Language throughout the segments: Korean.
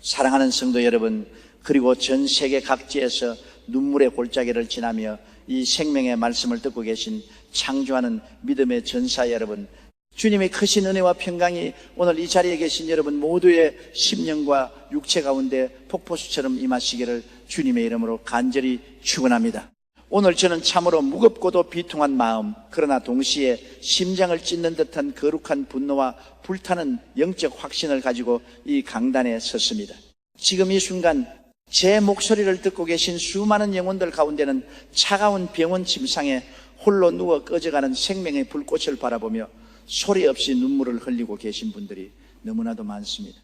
사랑하는 성도 여러분, 그리고 전 세계 각지에서 눈물의 골짜기를 지나며 이 생명의 말씀을 듣고 계신 창조하는 믿음의 전사 여러분, 주님의 크신 은혜와 평강이 오늘 이 자리에 계신 여러분 모두의 심령과 육체 가운데 폭포수처럼 임하시기를 주님의 이름으로 간절히 축원합니다. 오늘 저는 참으로 무겁고도 비통한 마음, 그러나 동시에 심장을 찢는 듯한 거룩한 분노와 불타는 영적 확신을 가지고 이 강단에 섰습니다. 지금 이 순간 제 목소리를 듣고 계신 수많은 영혼들 가운데는 차가운 병원 침상에 홀로 누워 꺼져가는 생명의 불꽃을 바라보며 소리 없이 눈물을 흘리고 계신 분들이 너무나도 많습니다.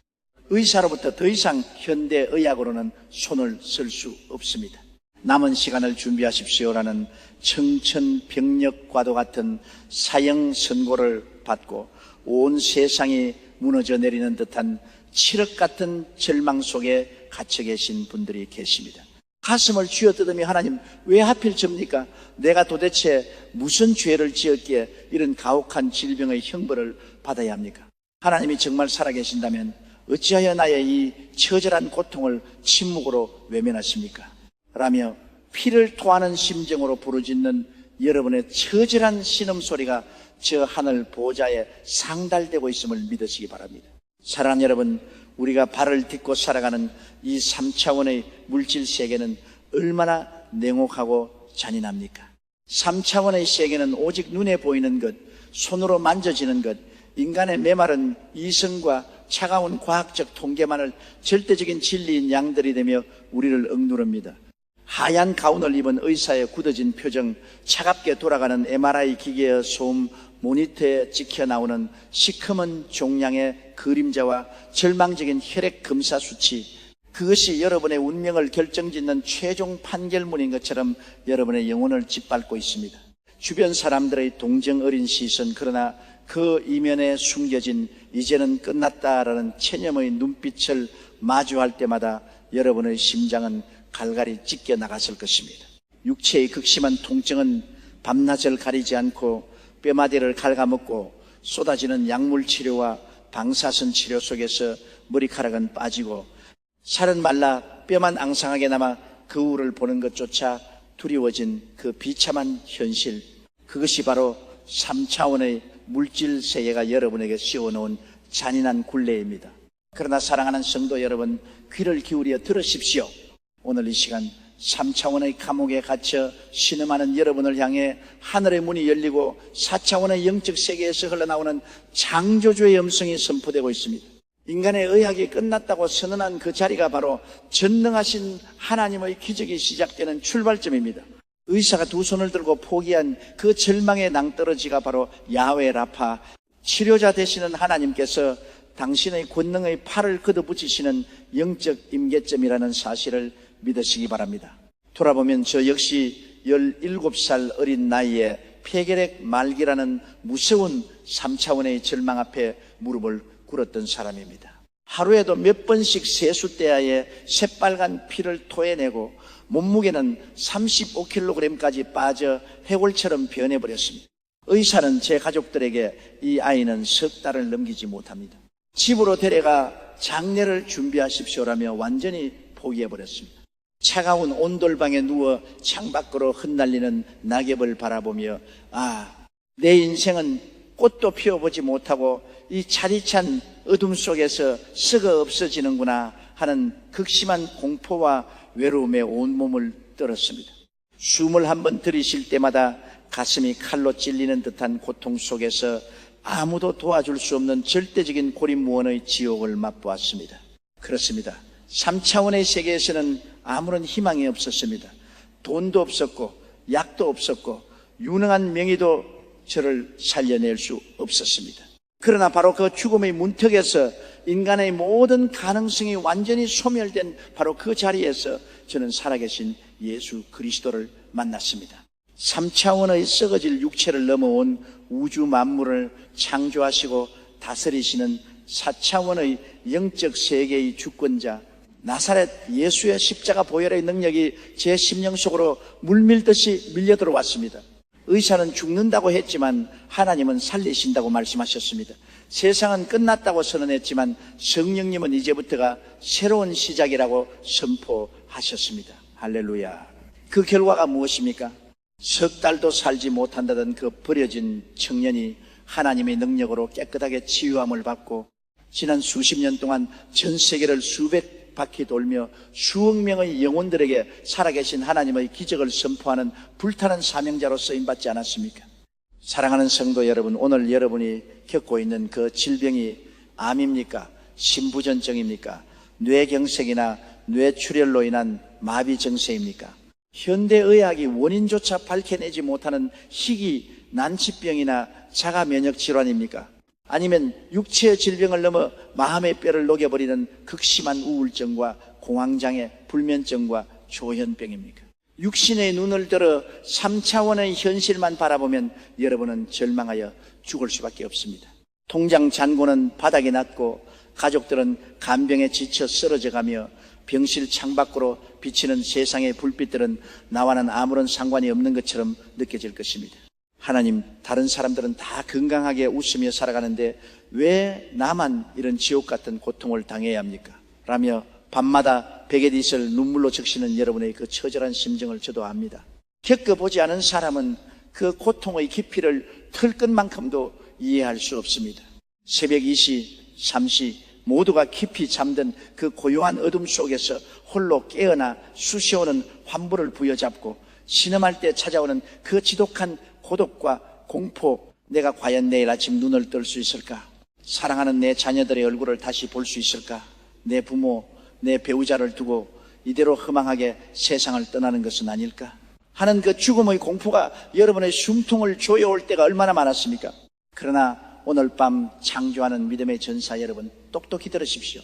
의사로부터 더 이상 현대의학으로는 손을 쓸 수 없습니다. 남은 시간을 준비하십시오라는 청천벽력과도 같은 사형 선고를 받고 온 세상이 무너져 내리는 듯한 칠흑 같은 절망 속에 갇혀 계신 분들이 계십니다. 가슴을 쥐어뜯으며 하나님 왜 하필 접니까? 내가 도대체 무슨 죄를 지었기에 이런 가혹한 질병의 형벌을 받아야 합니까? 하나님이 정말 살아계신다면 어찌하여 나의 이 처절한 고통을 침묵으로 외면하십니까? 라며 피를 토하는 심정으로 부르짖는 여러분의 처절한 신음소리가 저 하늘 보좌에 상달되고 있음을 믿으시기 바랍니다. 사랑하는 여러분, 우리가 발을 딛고 살아가는 이 3차원의 물질 세계는 얼마나 냉혹하고 잔인합니까? 3차원의 세계는 오직 눈에 보이는 것, 손으로 만져지는 것, 인간의 메마른 이성과 차가운 과학적 통계만을 절대적인 진리인 양들이 되며 우리를 억누릅니다. 하얀 가운을 입은 의사의 굳어진 표정, 차갑게 돌아가는 MRI 기계의 소음, 모니터에 찍혀 나오는 시커먼 종량의 그림자와 절망적인 혈액 검사 수치, 그것이 여러분의 운명을 결정짓는 최종 판결문인 것처럼 여러분의 영혼을 짓밟고 있습니다. 주변 사람들의 동정 어린 시선, 그러나 그 이면에 숨겨진 이제는 끝났다라는 체념의 눈빛을 마주할 때마다 여러분의 심장은 갈갈이 찢겨 나갔을 것입니다. 육체의 극심한 통증은 밤낮을 가리지 않고 뼈마디를 갉아먹고 쏟아지는 약물 치료와 방사선 치료 속에서 머리카락은 빠지고 살은 말라 뼈만 앙상하게 남아 거울을 보는 것조차 두려워진 그 비참한 현실, 그것이 바로 3차원의 물질 세계가 여러분에게 씌워놓은 잔인한 굴레입니다. 그러나 사랑하는 성도 여러분, 귀를 기울여 들으십시오. 오늘 이 시간 3차원의 감옥에 갇혀 신음하는 여러분을 향해 하늘의 문이 열리고 4차원의 영적 세계에서 흘러나오는 창조주의 음성이 선포되고 있습니다. 인간의 의학이 끝났다고 선언한 그 자리가 바로 전능하신 하나님의 기적이 시작되는 출발점입니다. 의사가 두 손을 들고 포기한 그 절망의 낭떠러지가 바로 야훼 라파, 치료자 되시는 하나님께서 당신의 권능의 팔을 걷어붙이시는 영적 임계점이라는 사실을 믿으시기 바랍니다. 돌아보면 저 역시 17살 어린 나이에 폐결핵 말기라는 무서운 3차원의 절망 앞에 무릎을 꿇었던 사람입니다. 하루에도 몇 번씩 세숫대야에 새빨간 피를 토해내고 몸무게는 35kg까지 빠져 해골처럼 변해버렸습니다. 의사는 제 가족들에게 이 아이는 석 달을 넘기지 못합니다. 집으로 데려가 장례를 준비하십시오라며 완전히 포기해버렸습니다. 차가운 온돌방에 누워 창밖으로 흩날리는 낙엽을 바라보며 내 인생은 꽃도 피워보지 못하고 이 차디찬 어둠 속에서 썩어 없어지는구나 하는 극심한 공포와 외로움에 온몸을 떨었습니다. 숨을 한번 들이쉴 때마다 가슴이 칼로 찔리는 듯한 고통 속에서 아무도 도와줄 수 없는 절대적인 고립무원의 지옥을 맛보았습니다. 그렇습니다. 3차원의 세계에서는 아무런 희망이 없었습니다. 돈도 없었고 약도 없었고 유능한 명의도 저를 살려낼 수 없었습니다. 그러나 바로 그 죽음의 문턱에서 인간의 모든 가능성이 완전히 소멸된 바로 그 자리에서 저는 살아계신 예수 그리스도를 만났습니다. 3차원의 썩어질 육체를 넘어온 우주 만물을 창조하시고 다스리시는 4차원의 영적 세계의 주권자 나사렛 예수의 십자가 보혈의 능력이 제 심령 속으로 물밀듯이 밀려 들어왔습니다. 의사는 죽는다고 했지만 하나님은 살리신다고 말씀하셨습니다. 세상은 끝났다고 선언했지만 성령님은 이제부터가 새로운 시작이라고 선포하셨습니다. 할렐루야. 그 결과가 무엇입니까? 석 달도 살지 못한다던 그 버려진 청년이 하나님의 능력으로 깨끗하게 치유함을 받고 지난 수십 년 동안 전 세계를 수백 바퀴 돌며 수억 명의 영혼들에게 살아계신 하나님의 기적을 선포하는 불타는 사명자로 쓰임받지 않았습니까? 사랑하는 성도 여러분, 오늘 여러분이 겪고 있는 그 질병이 암입니까? 심부전증입니까? 뇌경색이나 뇌출혈로 인한 마비증세입니까? 현대의학이 원인조차 밝혀내지 못하는 희귀 난치병이나 자가면역질환입니까? 아니면 육체의 질병을 넘어 마음의 뼈를 녹여버리는 극심한 우울증과 공황장애, 불면증과 조현병입니까? 육신의 눈을 들어 3차원의 현실만 바라보면 여러분은 절망하여 죽을 수밖에 없습니다. 통장 잔고는 바닥이 났고 가족들은 간병에 지쳐 쓰러져가며 병실 창밖으로 비치는 세상의 불빛들은 나와는 아무런 상관이 없는 것처럼 느껴질 것입니다. 하나님, 다른 사람들은 다 건강하게 웃으며 살아가는데 왜 나만 이런 지옥 같은 고통을 당해야 합니까? 라며 밤마다 베개 뒤를 눈물로 적시는 여러분의 그 처절한 심정을 저도 압니다. 겪어보지 않은 사람은 그 고통의 깊이를 털끝만큼도 이해할 수 없습니다. 새벽 2시, 3시 모두가 깊이 잠든 그 고요한 어둠 속에서 홀로 깨어나 수시오는 환부를 부여잡고 신음할 때 찾아오는 그 지독한 고독과 공포, 내가 과연 내일 아침 눈을 뜰 수 있을까? 사랑하는 내 자녀들의 얼굴을 다시 볼 수 있을까? 내 부모, 내 배우자를 두고 이대로 허망하게 세상을 떠나는 것은 아닐까? 하는 그 죽음의 공포가 여러분의 숨통을 조여올 때가 얼마나 많았습니까? 그러나 오늘 밤 창조하는 믿음의 전사 여러분, 똑똑히 들으십시오.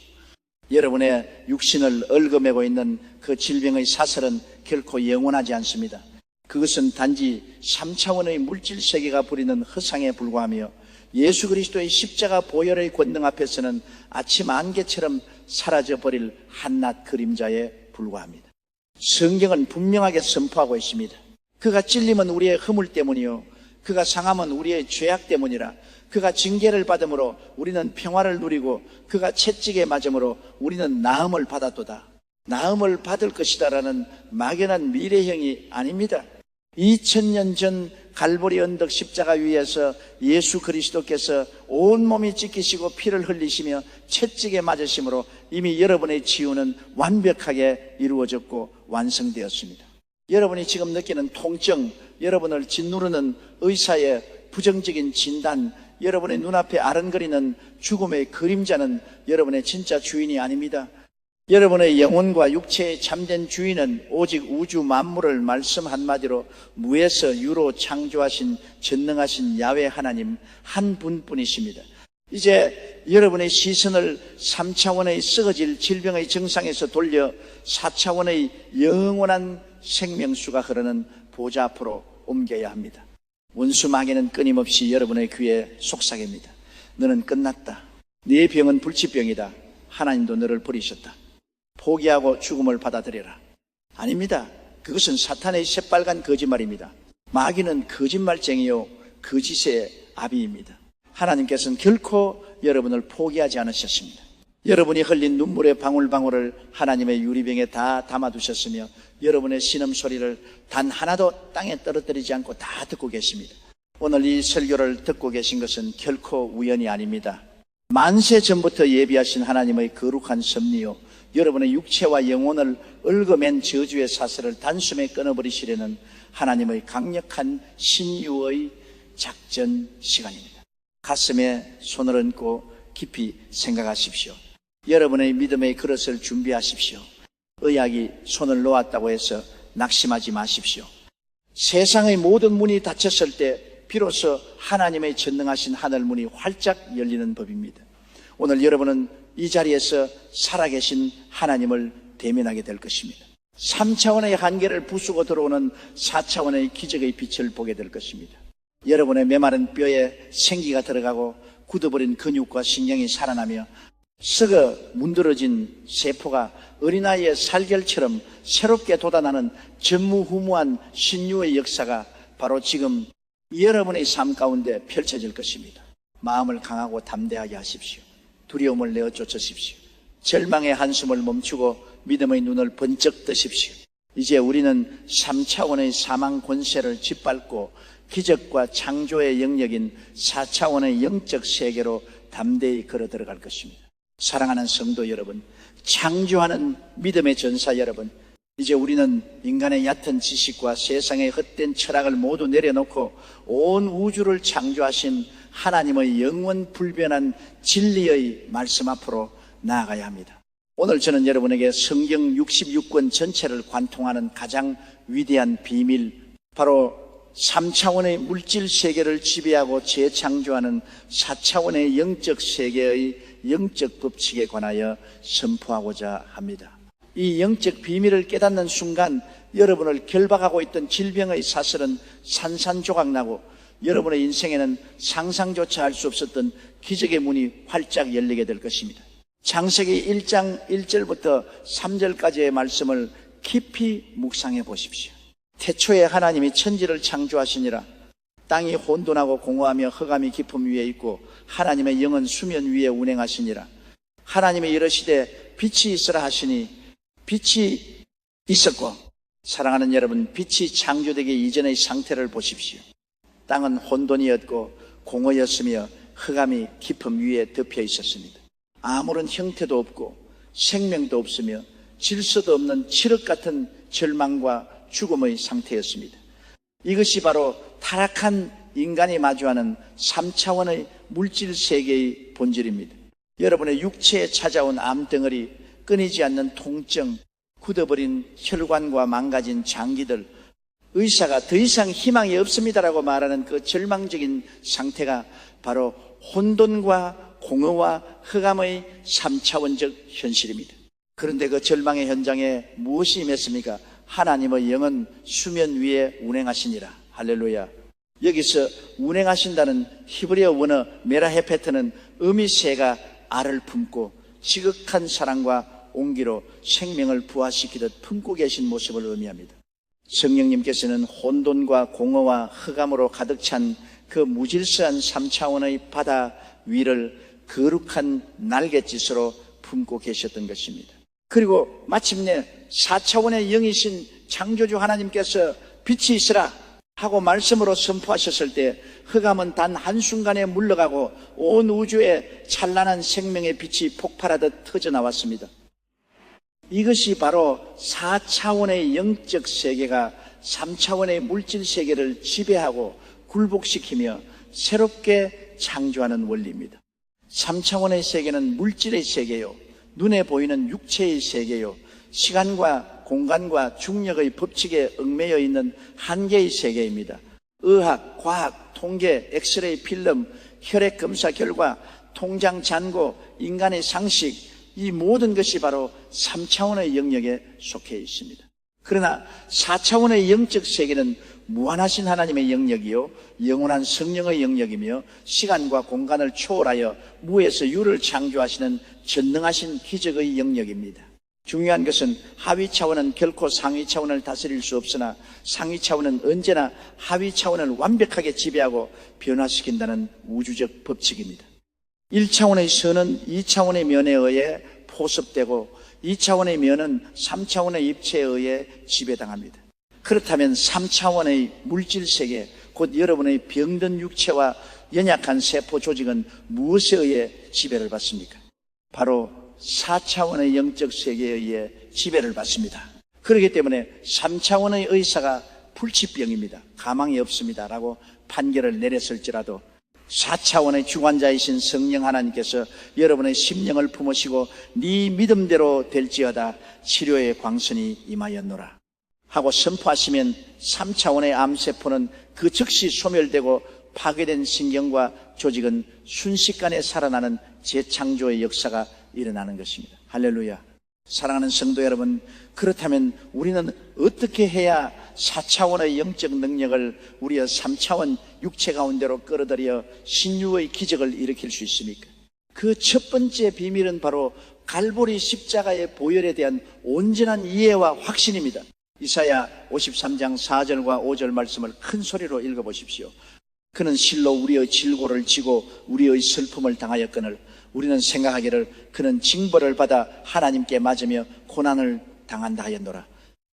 여러분의 육신을 얽어매고 있는 그 질병의 사슬은 결코 영원하지 않습니다. 그것은 단지 3차원의 물질 세계가 부리는 허상에 불과하며 예수 그리스도의 십자가 보혈의 권능 앞에서는 아침 안개처럼 사라져버릴 한낱 그림자에 불과합니다. 성경은 분명하게 선포하고 있습니다. 그가 찔림은 우리의 허물 때문이요 그가 상함은 우리의 죄악 때문이라. 그가 징계를 받음으로 우리는 평화를 누리고 그가 채찍에 맞음으로 우리는 나음을 받았도다. 나음을 받을 것이다라는 막연한 미래형이 아닙니다. 2000년 전 갈보리 언덕 십자가 위에서 예수 그리스도께서 온몸이 찢기시고 피를 흘리시며 채찍에 맞으심으로 이미 여러분의 치유는 완벽하게 이루어졌고 완성되었습니다. 여러분이 지금 느끼는 통증, 여러분을 짓누르는 의사의 부정적인 진단, 여러분의 눈앞에 아른거리는 죽음의 그림자는 여러분의 진짜 주인이 아닙니다. 여러분의 영혼과 육체의 참된 주인은 오직 우주 만물을 말씀 한마디로 무에서 유로 창조하신 전능하신 야훼 하나님 한 분뿐이십니다. 이제 여러분의 시선을 3차원의 썩어질 질병의 정상에서 돌려 4차원의 영원한 생명수가 흐르는 보좌 앞으로 옮겨야 합니다. 원수 마귀는 끊임없이 여러분의 귀에 속삭입니다. 너는 끝났다. 네 병은 불치병이다. 하나님도 너를 버리셨다. 포기하고 죽음을 받아들여라. 아닙니다. 그것은 사탄의 새빨간 거짓말입니다. 마귀는 거짓말쟁이요 거짓의 아비입니다. 하나님께서는 결코 여러분을 포기하지 않으셨습니다. 여러분이 흘린 눈물의 방울방울을 하나님의 유리병에 다 담아두셨으며 여러분의 신음소리를 단 하나도 땅에 떨어뜨리지 않고 다 듣고 계십니다. 오늘 이 설교를 듣고 계신 것은 결코 우연이 아닙니다. 만세 전부터 예비하신 하나님의 거룩한 섭리요 여러분의 육체와 영혼을 얽어맨 저주의 사슬을 단숨에 끊어버리시려는 하나님의 강력한 신유의 작전 시간입니다. 가슴에 손을 얹고 깊이 생각하십시오. 여러분의 믿음의 그릇을 준비하십시오. 의학이 손을 놓았다고 해서 낙심하지 마십시오. 세상의 모든 문이 닫혔을 때 비로소 하나님의 전능하신 하늘 문이 활짝 열리는 법입니다. 오늘 여러분은 이 자리에서 살아계신 하나님을 대면하게 될 것입니다. 3차원의 한계를 부수고 들어오는 4차원의 기적의 빛을 보게 될 것입니다. 여러분의 메마른 뼈에 생기가 들어가고 굳어버린 근육과 신경이 살아나며 썩어 문드러진 세포가 어린아이의 살결처럼 새롭게 돋아나는 전무후무한 신유의 역사가 바로 지금 여러분의 삶 가운데 펼쳐질 것입니다. 마음을 강하고 담대하게 하십시오. 두려움을 내어 쫓으십시오. 절망의 한숨을 멈추고 믿음의 눈을 번쩍 뜨십시오. 이제 우리는 3차원의 사망 권세를 짓밟고 기적과 창조의 영역인 4차원의 영적 세계로 담대히 걸어 들어갈 것입니다. 사랑하는 성도 여러분, 창조하는 믿음의 전사 여러분, 이제 우리는 인간의 얕은 지식과 세상의 헛된 철학을 모두 내려놓고 온 우주를 창조하신 하나님의 영원 불변한 진리의 말씀 앞으로 나아가야 합니다. 오늘 저는 여러분에게 성경 66권 전체를 관통하는 가장 위대한 비밀, 바로 3차원의 물질 세계를 지배하고 재창조하는 4차원의 영적 세계의 영적 법칙에 관하여 선포하고자 합니다. 이 영적 비밀을 깨닫는 순간 여러분을 결박하고 있던 질병의 사슬은 산산조각 나고 여러분의 인생에는 상상조차 할 수 없었던 기적의 문이 활짝 열리게 될 것입니다. 창세기 1장 1절부터 3절까지의 말씀을 깊이 묵상해 보십시오. 태초에 하나님이 천지를 창조하시니라. 땅이 혼돈하고 공허하며 흑암이 깊음 위에 있고 하나님의 영은 수면 위에 운행하시니라. 하나님이 이르시되 빛이 있으라 하시니 빛이 있었고, 사랑하는 여러분, 빛이 창조되기 이전의 상태를 보십시오. 땅은 혼돈이었고 공허였으며 흑암이 깊음 위에 덮여 있었습니다. 아무런 형태도 없고 생명도 없으며 질서도 없는 칠흑 같은 절망과 죽음의 상태였습니다. 이것이 바로 타락한 인간이 마주하는 3차원의 물질 세계의 본질입니다. 여러분의 육체에 찾아온 암덩어리, 끊이지 않는 통증, 굳어버린 혈관과 망가진 장기들, 의사가 더 이상 희망이 없습니다라고 말하는 그 절망적인 상태가 바로 혼돈과 공허와 흑암의 3차원적 현실입니다. 그런데 그 절망의 현장에 무엇이 임했습니까? 하나님의 영은 수면 위에 운행하시니라. 할렐루야. 여기서 운행하신다는 히브리어 원어 메라헤페트는 어미 새가 알을 품고 지극한 사랑과 온기로 생명을 부화시키듯 품고 계신 모습을 의미합니다. 성령님께서는 혼돈과 공허와 흑암으로 가득 찬 그 무질서한 3차원의 바다 위를 거룩한 날갯짓으로 품고 계셨던 것입니다. 그리고 마침내 4차원의 영이신 창조주 하나님께서 빛이 있으라 하고 말씀으로 선포하셨을 때 흑암은 단 한순간에 물러가고 온 우주에 찬란한 생명의 빛이 폭발하듯 터져나왔습니다. 이것이 바로 4차원의 영적 세계가 3차원의 물질 세계를 지배하고 굴복시키며 새롭게 창조하는 원리입니다. 3차원의 세계는 물질의 세계요, 눈에 보이는 육체의 세계요, 시간과 공간과 중력의 법칙에 얽매여 있는 한계의 세계입니다. 의학, 과학, 통계, 엑스레이 필름, 혈액 검사 결과, 통장 잔고, 인간의 상식, 이 모든 것이 바로 3차원의 영역에 속해 있습니다. 그러나 4차원의 영적 세계는 무한하신 하나님의 영역이요, 영원한 성령의 영역이며 시간과 공간을 초월하여 무에서 유를 창조하시는 전능하신 기적의 영역입니다. 중요한 것은 하위 차원은 결코 상위 차원을 다스릴 수 없으나 상위 차원은 언제나 하위 차원을 완벽하게 지배하고 변화시킨다는 우주적 법칙입니다. 1차원의 선은 2차원의 면에 의해 포섭되고 2차원의 면은 3차원의 입체에 의해 지배당합니다. 그렇다면 3차원의 물질 세계, 곧 여러분의 병든 육체와 연약한 세포 조직은 무엇에 의해 지배를 받습니까? 바로 4차원의 영적 세계에 의해 지배를 받습니다. 그렇기 때문에 3차원의 의사가 불치병입니다, 가망이 없습니다 라고 판결을 내렸을지라도 4차원의 주관자이신 성령 하나님께서 여러분의 심령을 품으시고 네 믿음대로 될지어다 치료의 광선이 임하였노라 하고 선포하시면 3차원의 암세포는 그 즉시 소멸되고 파괴된 신경과 조직은 순식간에 살아나는 재창조의 역사가 일어나는 것입니다. 할렐루야. 사랑하는 성도 여러분, 그렇다면 우리는 어떻게 해야 4차원의 영적 능력을 우리의 3차원 육체 가운데로 끌어들여 신유의 기적을 일으킬 수 있습니까? 그 첫 번째 비밀은 바로 갈보리 십자가의 보혈에 대한 온전한 이해와 확신입니다. 이사야 53장 4절과 5절 말씀을 큰 소리로 읽어보십시오. 그는 실로 우리의 질고를 지고 우리의 슬픔을 당하였거늘 우리는 생각하기를 그는 징벌을 받아 하나님께 맞으며 고난을 당한다 하였노라.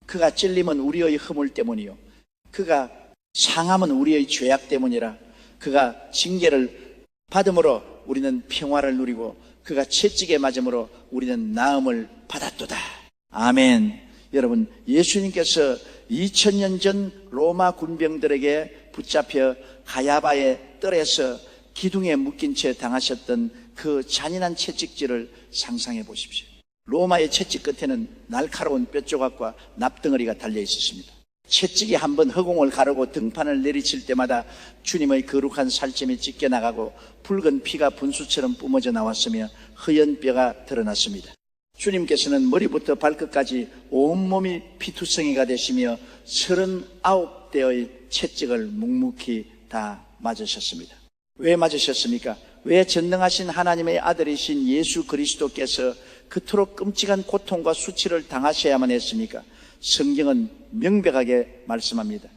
그가 찔림은 우리의 허물 때문이요 그가 상함은 우리의 죄악 때문이라. 그가 징계를 받음으로 우리는 평화를 누리고 그가 채찍에 맞음으로 우리는 나음을 받았도다. 아멘. 여러분, 예수님께서 2000년 전 로마 군병들에게 붙잡혀 가야바의 뜰에서 기둥에 묶인 채 당하셨던 그 잔인한 채찍질을 상상해 보십시오. 로마의 채찍 끝에는 날카로운 뼈조각과 납덩어리가 달려 있었습니다. 채찍이 한번 허공을 가르고 등판을 내리칠 때마다 주님의 거룩한 살점이 찢겨나가고 붉은 피가 분수처럼 뿜어져 나왔으며 허연 뼈가 드러났습니다. 주님께서는 머리부터 발끝까지 온몸이 피투성이가 되시며 39대의 채찍을 묵묵히 다 맞으셨습니다. 왜 맞으셨습니까? 왜 전능하신 하나님의 아들이신 예수 그리스도께서 그토록 끔찍한 고통과 수치를 당하셔야만 했습니까? 성경은 명백하게 말씀합니다.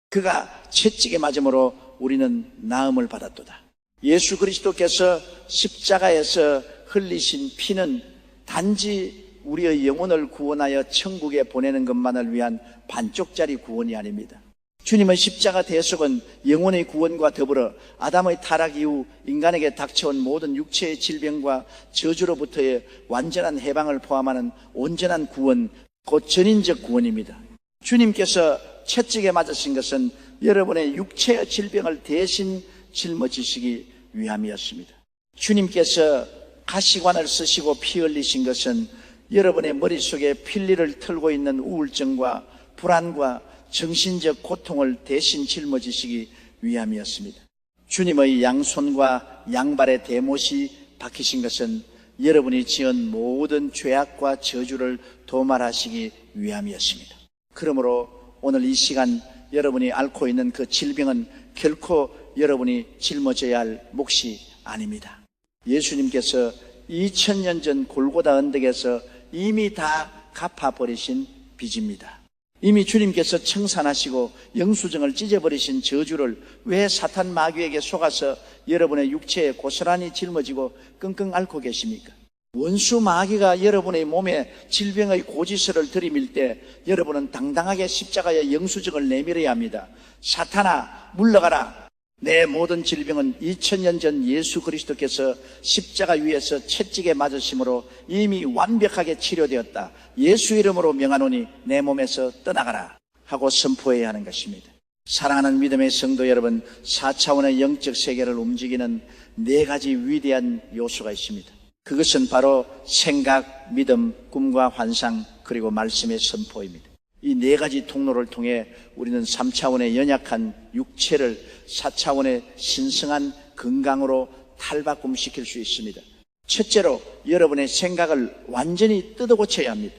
그가 채찍에 맞음으로 우리는 나음을 받았도다. 예수 그리스도께서 십자가에서 흘리신 피는 단지 우리의 영혼을 구원하여 천국에 보내는 것만을 위한 반쪽짜리 구원이 아닙니다. 주님의 십자가 대속은 영혼의 구원과 더불어 아담의 타락 이후 인간에게 닥쳐온 모든 육체의 질병과 저주로부터의 완전한 해방을 포함하는 온전한 구원, 곧 전인적 구원입니다. 주님께서 채찍에 맞으신 것은 여러분의 육체의 질병을 대신 짊어지시기 위함이었습니다. 주님께서 가시관을 쓰시고 피 흘리신 것은 여러분의 머릿속에 필리를 틀고 있는 우울증과 불안과 정신적 고통을 대신 짊어지시기 위함이었습니다. 주님의 양손과 양발의 대못이 박히신 것은 여러분이 지은 모든 죄악과 저주를 도말하시기 위함이었습니다. 그러므로 오늘 이 시간 여러분이 앓고 있는 그 질병은 결코 여러분이 짊어져야 할 몫이 아닙니다. 예수님께서 2000년 전 골고다 언덕에서 이미 다 갚아버리신 빚입니다. 이미 주님께서 청산하시고 영수증을 찢어버리신 저주를 왜 사탄 마귀에게 속아서 여러분의 육체에 고스란히 짊어지고 끙끙 앓고 계십니까? 원수 마귀가 여러분의 몸에 질병의 고지서를 들이밀 때 여러분은 당당하게 십자가의 영수증을 내밀어야 합니다. 사탄아 물러가라. 내 모든 질병은 2000년 전 예수 그리스도께서 십자가 위에서 채찍에 맞으심으로 이미 완벽하게 치료되었다. 예수 이름으로 명하노니 내 몸에서 떠나가라 하고 선포해야 하는 것입니다. 사랑하는 믿음의 성도 여러분, 4차원의 영적 세계를 움직이는 4가지 위대한 요소가 있습니다. 그것은 바로 생각, 믿음, 꿈과 환상, 그리고 말씀의 선포입니다. 이 4가지 통로를 통해 우리는 3차원의 연약한 육체를 4차원의 신성한 건강으로 탈바꿈시킬 수 있습니다. 첫째로 여러분의 생각을 완전히 뜯어고쳐야 합니다.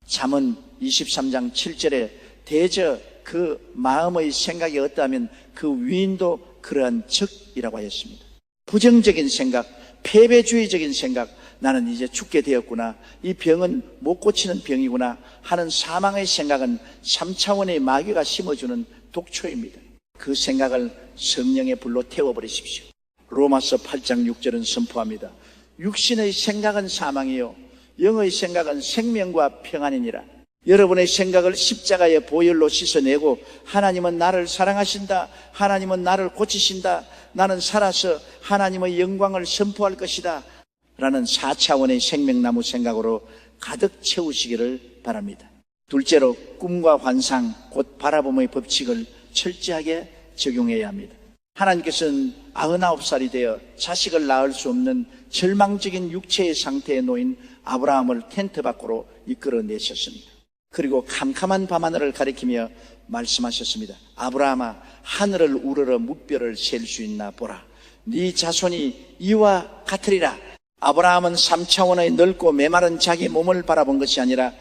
잠언 23장 7절에 대저 그 마음의 생각이 어떠하면 그 위인도 그러한 적이라고 하였습니다. 부정적인 생각, 패배주의적인 생각, 나는 이제 죽게 되었구나, 이 병은 못 고치는 병이구나 하는 사망의 생각은 3차원의 마귀가 심어주는 독초입니다. 그 생각을 성령의 불로 태워버리십시오. 로마서 8장 6절은 선포합니다. 육신의 생각은 사망이요 영의 생각은 생명과 평안이니라. 여러분의 생각을 십자가의 보혈로 씻어내고 하나님은 나를 사랑하신다, 하나님은 나를 고치신다, 나는 살아서 하나님의 영광을 선포할 것이다 라는 4차원의 생명나무 생각으로 가득 채우시기를 바랍니다. 둘째로 꿈과 환상, 곧 바라봄의 법칙을 철저하게 적용해야 합니다. 하나님께서는 99살이 되어 자식을 낳을 수 없는 절망적인 육체의 상태에 놓인 아브라함을 텐트 밖으로 이끌어내셨습니다. 그리고 캄캄한 밤하늘을 가리키며 말씀하셨습니다. 아브라함아, 하늘을 우러러 무뼈를 셀 수 있나 보라. 네 자손이 이와 같으리라. 아브라함은 3차원의 넓고 메마른 자기 몸을 바라본 것이 아니라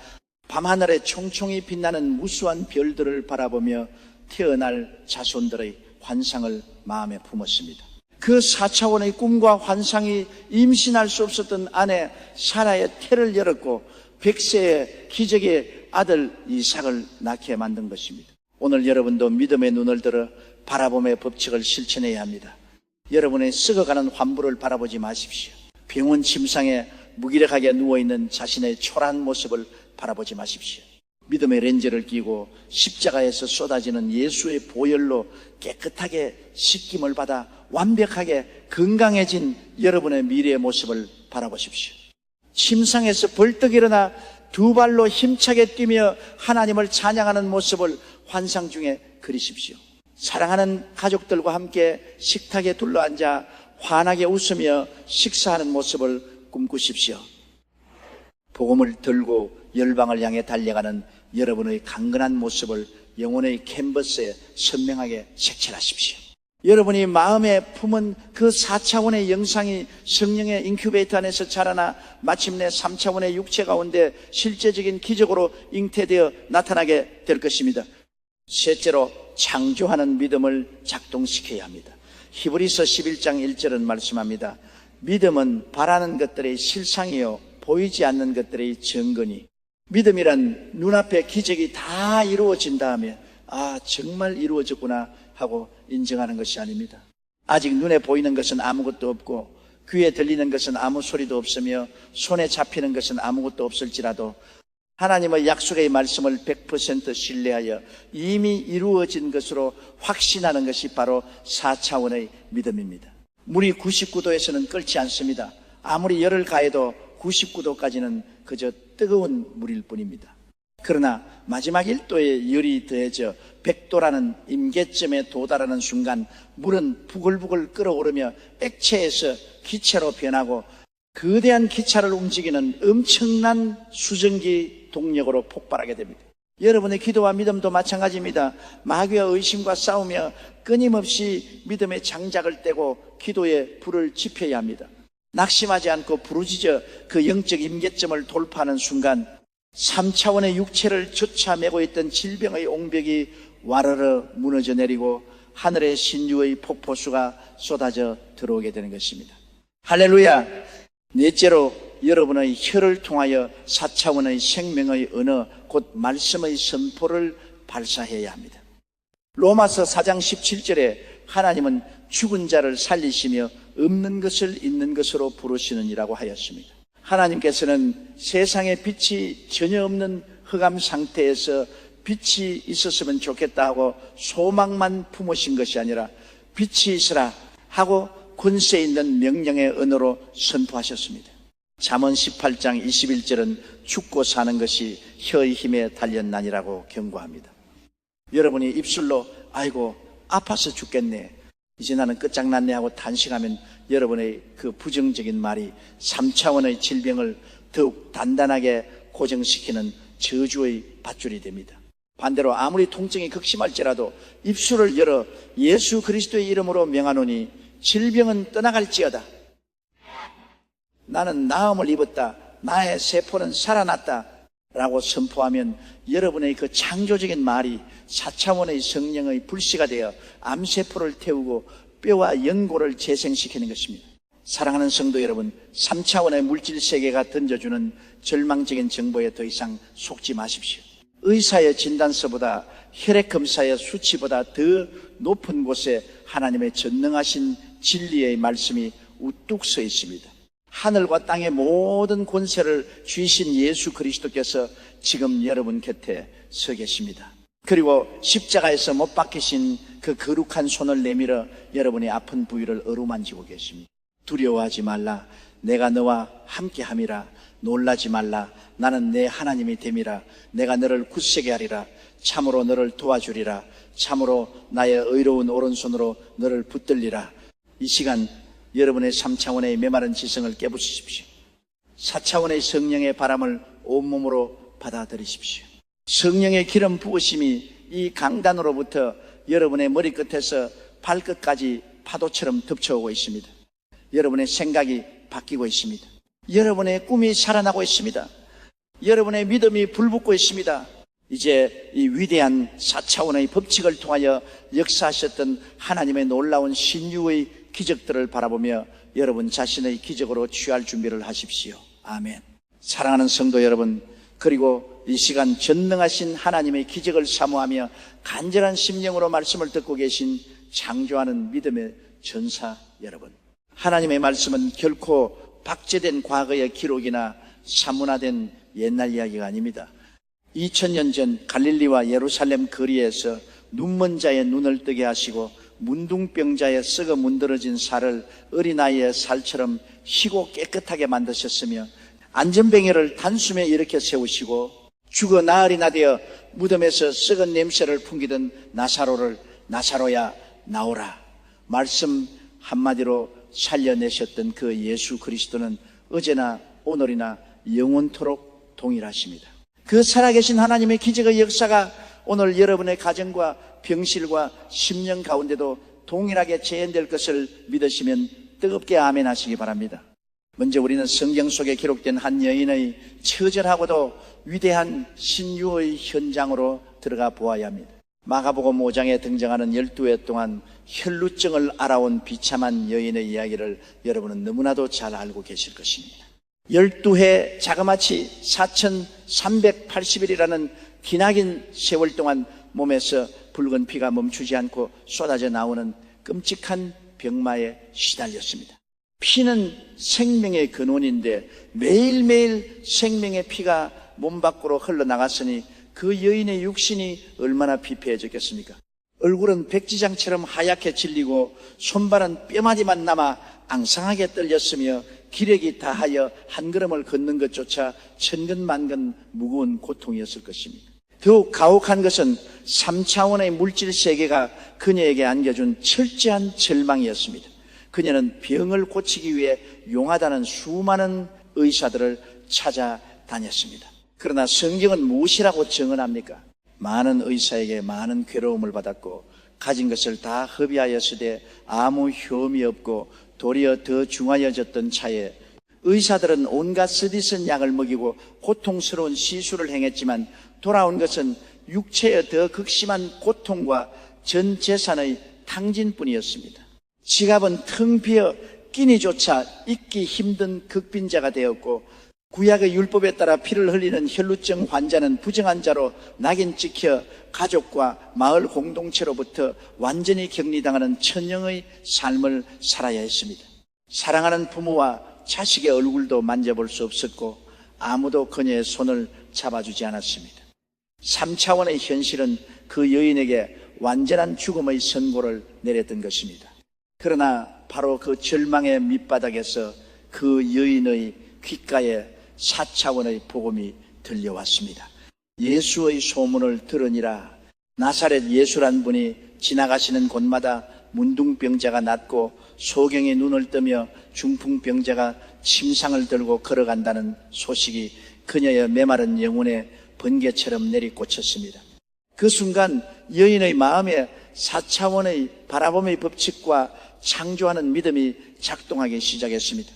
밤하늘에 총총히 빛나는 무수한 별들을 바라보며 태어날 자손들의 환상을 마음에 품었습니다. 그 4차원의 꿈과 환상이 임신할 수 없었던 아내 사라의 태를 열었고 100세의 기적의 아들 이삭을 낳게 만든 것입니다. 오늘 여러분도 믿음의 눈을 들어 바라봄의 법칙을 실천해야 합니다. 여러분의 썩어가는 환부를 바라보지 마십시오. 병원 침상에 무기력하게 누워있는 자신의 초라한 모습을 바라보지 마십시오. 믿음의 렌즈를 끼고 십자가에서 쏟아지는 예수의 보혈로 깨끗하게 씻김을 받아 완벽하게 건강해진 여러분의 미래의 모습을 바라보십시오. 침상에서 벌떡 일어나 두 발로 힘차게 뛰며 하나님을 찬양하는 모습을 환상 중에 그리십시오. 사랑하는 가족들과 함께 식탁에 둘러앉아 환하게 웃으며 식사하는 모습을 꿈꾸십시오. 복음을 들고 열방을 향해 달려가는 여러분의 강건한 모습을 영혼의 캔버스에 선명하게 색칠하십시오. 여러분이 마음에 품은 그 4차원의 영상이 성령의 인큐베이터 안에서 자라나 마침내 3차원의 육체 가운데 실제적인 기적으로 잉태되어 나타나게 될 것입니다. 셋째로, 창조하는 믿음을 작동시켜야 합니다. 히브리서 11장 1절은 말씀합니다. 믿음은 바라는 것들의 실상이요 보이지 않는 것들의 증거니. 믿음이란 눈앞에 기적이 다 이루어진 다음에 정말 이루어졌구나 하고 인정하는 것이 아닙니다. 아직 눈에 보이는 것은 아무것도 없고 귀에 들리는 것은 아무 소리도 없으며 손에 잡히는 것은 아무것도 없을지라도 하나님의 약속의 말씀을 100% 신뢰하여 이미 이루어진 것으로 확신하는 것이 바로 4차원의 믿음입니다. 물이 99도에서는 끓지 않습니다. 아무리 열을 가해도 99도까지는 그저 뜨거운 물일 뿐입니다. 그러나 마지막 1도의 열이 더해져 100도라는 임계점에 도달하는 순간 물은 부글부글 끓어오르며 액체에서 기체로 변하고 거대한 기차를 움직이는 엄청난 수증기 동력으로 폭발하게 됩니다. 여러분의 기도와 믿음도 마찬가지입니다. 마귀와 의심과 싸우며 끊임없이 믿음의 장작을 떼고 기도에 불을 지펴야 합니다. 낙심하지 않고 부르짖어 그 영적 임계점을 돌파하는 순간 3차원의 육체를 쫓아매고 있던 질병의 옹벽이 와르르 무너져 내리고 하늘의 신유의 폭포수가 쏟아져 들어오게 되는 것입니다. 할렐루야! 넷째로, 여러분의 혀를 통하여 4차원의 생명의 언어, 곧 말씀의 선포를 발사해야 합니다. 로마서 4장 17절에 하나님은 죽은 자를 살리시며 없는 것을 있는 것으로 부르시느니라고 하였습니다. 하나님께서는 세상에 빛이 전혀 없는 흑암 상태에서 빛이 있었으면 좋겠다 하고 소망만 품으신 것이 아니라 빛이 있으라 하고 권세 있는 명령의 언어로 선포하셨습니다. 잠언 18장 21절은 죽고 사는 것이 혀의 힘에 달렸나니라고 경고합니다. 여러분이 입술로 아이고 아파서 죽겠네, 이제 나는 끝장났네 하고 탄식하면 여러분의 그 부정적인 말이 3차원의 질병을 더욱 단단하게 고정시키는 저주의 밧줄이 됩니다. 반대로 아무리 통증이 극심할지라도 입술을 열어 예수 그리스도의 이름으로 명하노니 질병은 떠나갈지어다. 나는 나음을 입었다. 나의 세포는 살아났다. 라고 선포하면 여러분의 그 창조적인 말이 4차원의 성령의 불씨가 되어 암세포를 태우고 뼈와 연골을 재생시키는 것입니다. 사랑하는 성도 여러분, 3차원의 물질 세계가 던져주는 절망적인 정보에 더 이상 속지 마십시오. 의사의 진단서보다 혈액검사의 수치보다 더 높은 곳에 하나님의 전능하신 진리의 말씀이 우뚝 서 있습니다. 하늘과 땅의 모든 권세를 쥐신 예수 그리스도께서 지금 여러분 곁에 서 계십니다. 그리고 십자가에서 못 박히신 그 거룩한 손을 내밀어 여러분의 아픈 부위를 어루만지고 계십니다. 두려워하지 말라. 내가 너와 함께함이라. 놀라지 말라. 나는 내 하나님이 됨이라. 내가 너를 굳세게 하리라. 참으로 너를 도와주리라. 참으로 나의 의로운 오른손으로 너를 붙들리라. 이 시간 여러분의 3차원의 메마른 지성을 깨부수십시오. 4차원의 성령의 바람을 온몸으로 받아들이십시오. 성령의 기름 부으심이 이 강단으로부터 여러분의 머리끝에서 발끝까지 파도처럼 덮쳐오고 있습니다. 여러분의 생각이 바뀌고 있습니다. 여러분의 꿈이 살아나고 있습니다. 여러분의 믿음이 불붙고 있습니다. 이제 이 위대한 4차원의 법칙을 통하여 역사하셨던 하나님의 놀라운 신유의 기적들을 바라보며 여러분 자신의 기적으로 취할 준비를 하십시오. 아멘. 사랑하는 성도 여러분, 그리고 이 시간 전능하신 하나님의 기적을 사모하며 간절한 심령으로 말씀을 듣고 계신 창조하는 믿음의 전사 여러분, 하나님의 말씀은 결코 박제된 과거의 기록이나 사문화된 옛날 이야기가 아닙니다. 2000년 전 갈릴리와 예루살렘 거리에서 눈먼 자의 눈을 뜨게 하시고 문둥병자의 썩어 문드러진 살을 어린아이의 살처럼 희고 깨끗하게 만드셨으며 안전뱅이를 단숨에 일으켜 세우시고 죽어 나흘이나 되어 무덤에서 썩은 냄새를 풍기던 나사로를 나사로야 나오라 말씀 한마디로 살려내셨던 그 예수 그리스도는 어제나 오늘이나 영원토록 동일하십니다. 그 살아계신 하나님의 기적의 역사가 오늘 여러분의 가정과 병실과 심령 가운데도 동일하게 재현될 것을 믿으시면 뜨겁게 아멘 하시기 바랍니다. 먼저 우리는 성경 속에 기록된 한 여인의 처절하고도 위대한 신유의 현장으로 들어가 보아야 합니다. 마가복음 5장에 등장하는 12회 동안 혈루증을 알아온 비참한 여인의 이야기를 여러분은 너무나도 잘 알고 계실 것입니다. 12해 자그마치 4380일이라는 기나긴 세월 동안 몸에서 붉은 피가 멈추지 않고 쏟아져 나오는 끔찍한 병마에 시달렸습니다. 피는 생명의 근원인데 매일매일 생명의 피가 몸 밖으로 흘러나갔으니 그 여인의 육신이 얼마나 피폐해졌겠습니까? 얼굴은 백지장처럼 하얗게 질리고 손발은 뼈마디만 남아 앙상하게 떨렸으며 기력이 다하여 한 걸음을 걷는 것조차 천근만근 무거운 고통이었을 것입니다. 더욱 가혹한 것은 3차원의 물질 세계가 그녀에게 안겨준 철저한 절망이었습니다. 그녀는 병을 고치기 위해 용하다는 수많은 의사들을 찾아다녔습니다. 그러나 성경은 무엇이라고 증언합니까? 많은 의사에게 많은 괴로움을 받았고 가진 것을 다 허비하였으되 아무 효험이 없고 도리어 더 중하여졌던 차에 의사들은 온갖 쓰디쓴 약을 먹이고 고통스러운 시술을 행했지만 돌아온 것은 육체의 더 극심한 고통과 전 재산의 탕진뿐이었습니다. 지갑은 텅 비어 끼니조차 잊기 힘든 극빈자가 되었고 구약의 율법에 따라 피를 흘리는 혈루증 환자는 부정한 자로 낙인 찍혀 가족과 마을 공동체로부터 완전히 격리당하는 천형의 삶을 살아야 했습니다. 사랑하는 부모와 자식의 얼굴도 만져볼 수 없었고 아무도 그녀의 손을 잡아주지 않았습니다. 3차원의 현실은 그 여인에게 완전한 죽음의 선고를 내렸던 것입니다. 그러나 바로 그 절망의 밑바닥에서 그 여인의 귓가에 4차원의 복음이 들려왔습니다. 예수의 소문을 들으니라. 나사렛 예수란 분이 지나가시는 곳마다 문둥병자가 낫고 소경이 눈을 뜨며 중풍병자가 침상을 들고 걸어간다는 소식이 그녀의 메마른 영혼에 번개처럼 내리꽂혔습니다. 그 순간 여인의 마음에 4차원의 바라봄의 법칙과 창조하는 믿음이 작동하기 시작했습니다.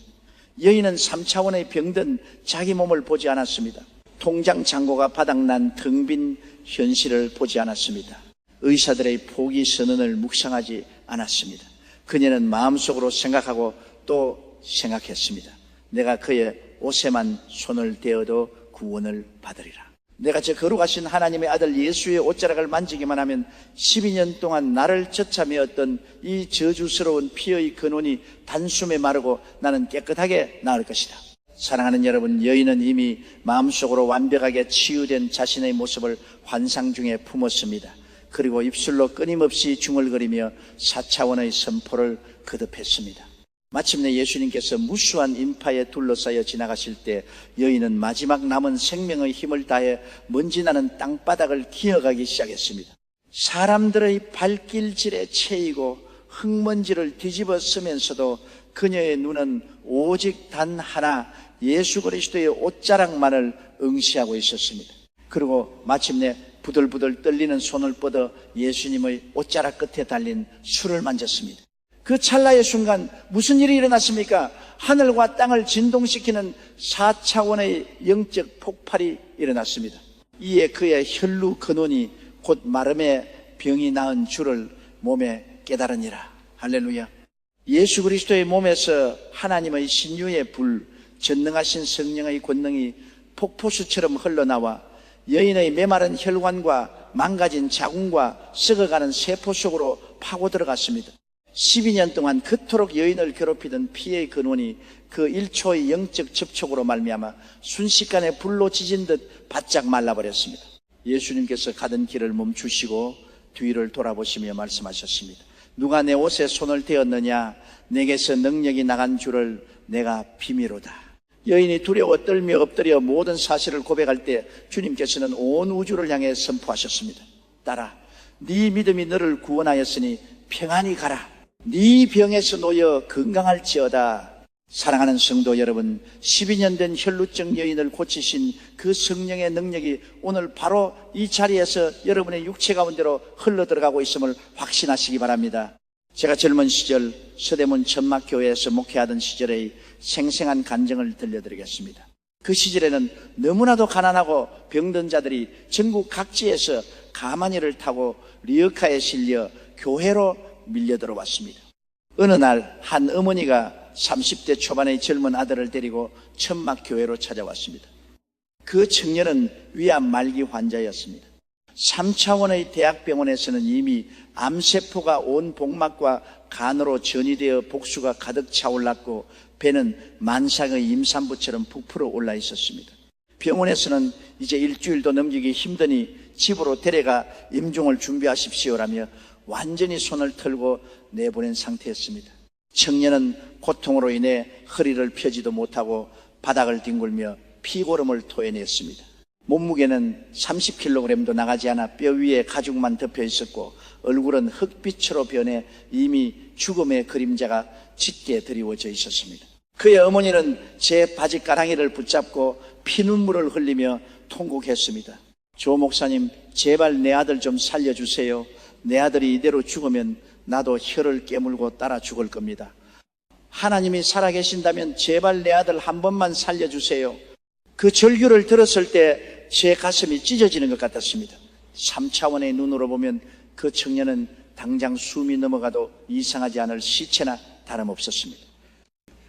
여인은 3차원의 병든 자기 몸을 보지 않았습니다. 통장 잔고가 바닥난 텅 빈 현실을 보지 않았습니다. 의사들의 포기 선언을 묵상하지 않았습니다. 그녀는 마음속으로 생각하고 또 생각했습니다. 내가 그의 옷에만 손을 대어도 구원을 받으리라. 내가 저 거룩하신 하나님의 아들 예수의 옷자락을 만지기만 하면 12년 동안 나를 젖차매었던 이 저주스러운 피의 근원이 단숨에 마르고 나는 깨끗하게 나을 것이다. 사랑하는 여러분, 여인은 이미 마음속으로 완벽하게 치유된 자신의 모습을 환상 중에 품었습니다. 그리고 입술로 끊임없이 중얼거리며 4차원의 선포를 거듭했습니다. 마침내 예수님께서 무수한 인파에 둘러싸여 지나가실 때 여인은 마지막 남은 생명의 힘을 다해 먼지나는 땅바닥을 기어가기 시작했습니다. 사람들의 발길질에 채이고 흙먼지를 뒤집어 쓰면서도 그녀의 눈은 오직 단 하나 예수 그리스도의 옷자락만을 응시하고 있었습니다. 그리고 마침내 부들부들 떨리는 손을 뻗어 예수님의 옷자락 끝에 달린 술을 만졌습니다. 그 찰나의 순간 무슨 일이 일어났습니까? 하늘과 땅을 진동시키는 4차원의 영적 폭발이 일어났습니다. 이에 그의 혈루 근원이 곧 마름의 병이 나은 줄을 몸에 깨달으니라. 할렐루야. 예수 그리스도의 몸에서 하나님의 신유의 불, 전능하신 성령의 권능이 폭포수처럼 흘러나와 여인의 메마른 혈관과 망가진 자궁과 썩어가는 세포 속으로 파고 들어갔습니다. 12년 동안 그토록 여인을 괴롭히던 피의 근원이 그 1초의 영적 접촉으로 말미암아 순식간에 불로 지진 듯 바짝 말라버렸습니다. 예수님께서 가던 길을 멈추시고 뒤를 돌아보시며 말씀하셨습니다. 누가 내 옷에 손을 대었느냐? 내게서 능력이 나간 줄을 내가 비밀로다. 여인이 두려워 떨며 엎드려 모든 사실을 고백할 때 주님께서는 온 우주를 향해 선포하셨습니다. 딸아, 네 믿음이 너를 구원하였으니 평안히 가라. 네 병에서 놓여 건강할지어다. 사랑하는 성도 여러분, 12년 된 혈루증 여인을 고치신 그 성령의 능력이 오늘 바로 이 자리에서 여러분의 육체 가운데로 흘러들어가고 있음을 확신하시기 바랍니다. 제가 젊은 시절 서대문 천막교회에서 목회하던 시절의 생생한 간증을 들려드리겠습니다. 그 시절에는 너무나도 가난하고 병든 자들이 전국 각지에서 가마니를 타고 리어카에 실려 교회로 밀려 들어왔습니다. 어느 날 한 어머니가 30대 초반의 젊은 아들을 데리고 천막교회로 찾아왔습니다. 그 청년은 위암 말기 환자였습니다. 3차원의 대학병원에서는 이미 암세포가 온 복막과 간으로 전이되어 복수가 가득 차올랐고 배는 만상의 임산부처럼 부풀어 올라 있었습니다. 병원에서는 이제 일주일도 넘기기 힘드니 집으로 데려가 임종을 준비하십시오라며 완전히 손을 털고 내보낸 상태였습니다. 청년은 고통으로 인해 허리를 펴지도 못하고 바닥을 뒹굴며 피고름을 토해냈습니다. 몸무게는 30kg도 나가지 않아 뼈 위에 가죽만 덮여 있었고 얼굴은 흑빛으로 변해 이미 죽음의 그림자가 짙게 드리워져 있었습니다. 그의 어머니는 제 바지가랑이를 붙잡고 피눈물을 흘리며 통곡했습니다. 조 목사님, 제발 내 아들 좀 살려주세요. 내 아들이 이대로 죽으면 나도 혀를 깨물고 따라 죽을 겁니다. 하나님이 살아계신다면 제발 내 아들 한 번만 살려주세요. 그 절규를 들었을 때 제 가슴이 찢어지는 것 같았습니다. 3차원의 눈으로 보면 그 청년은 당장 숨이 넘어가도 이상하지 않을 시체나 다름없었습니다.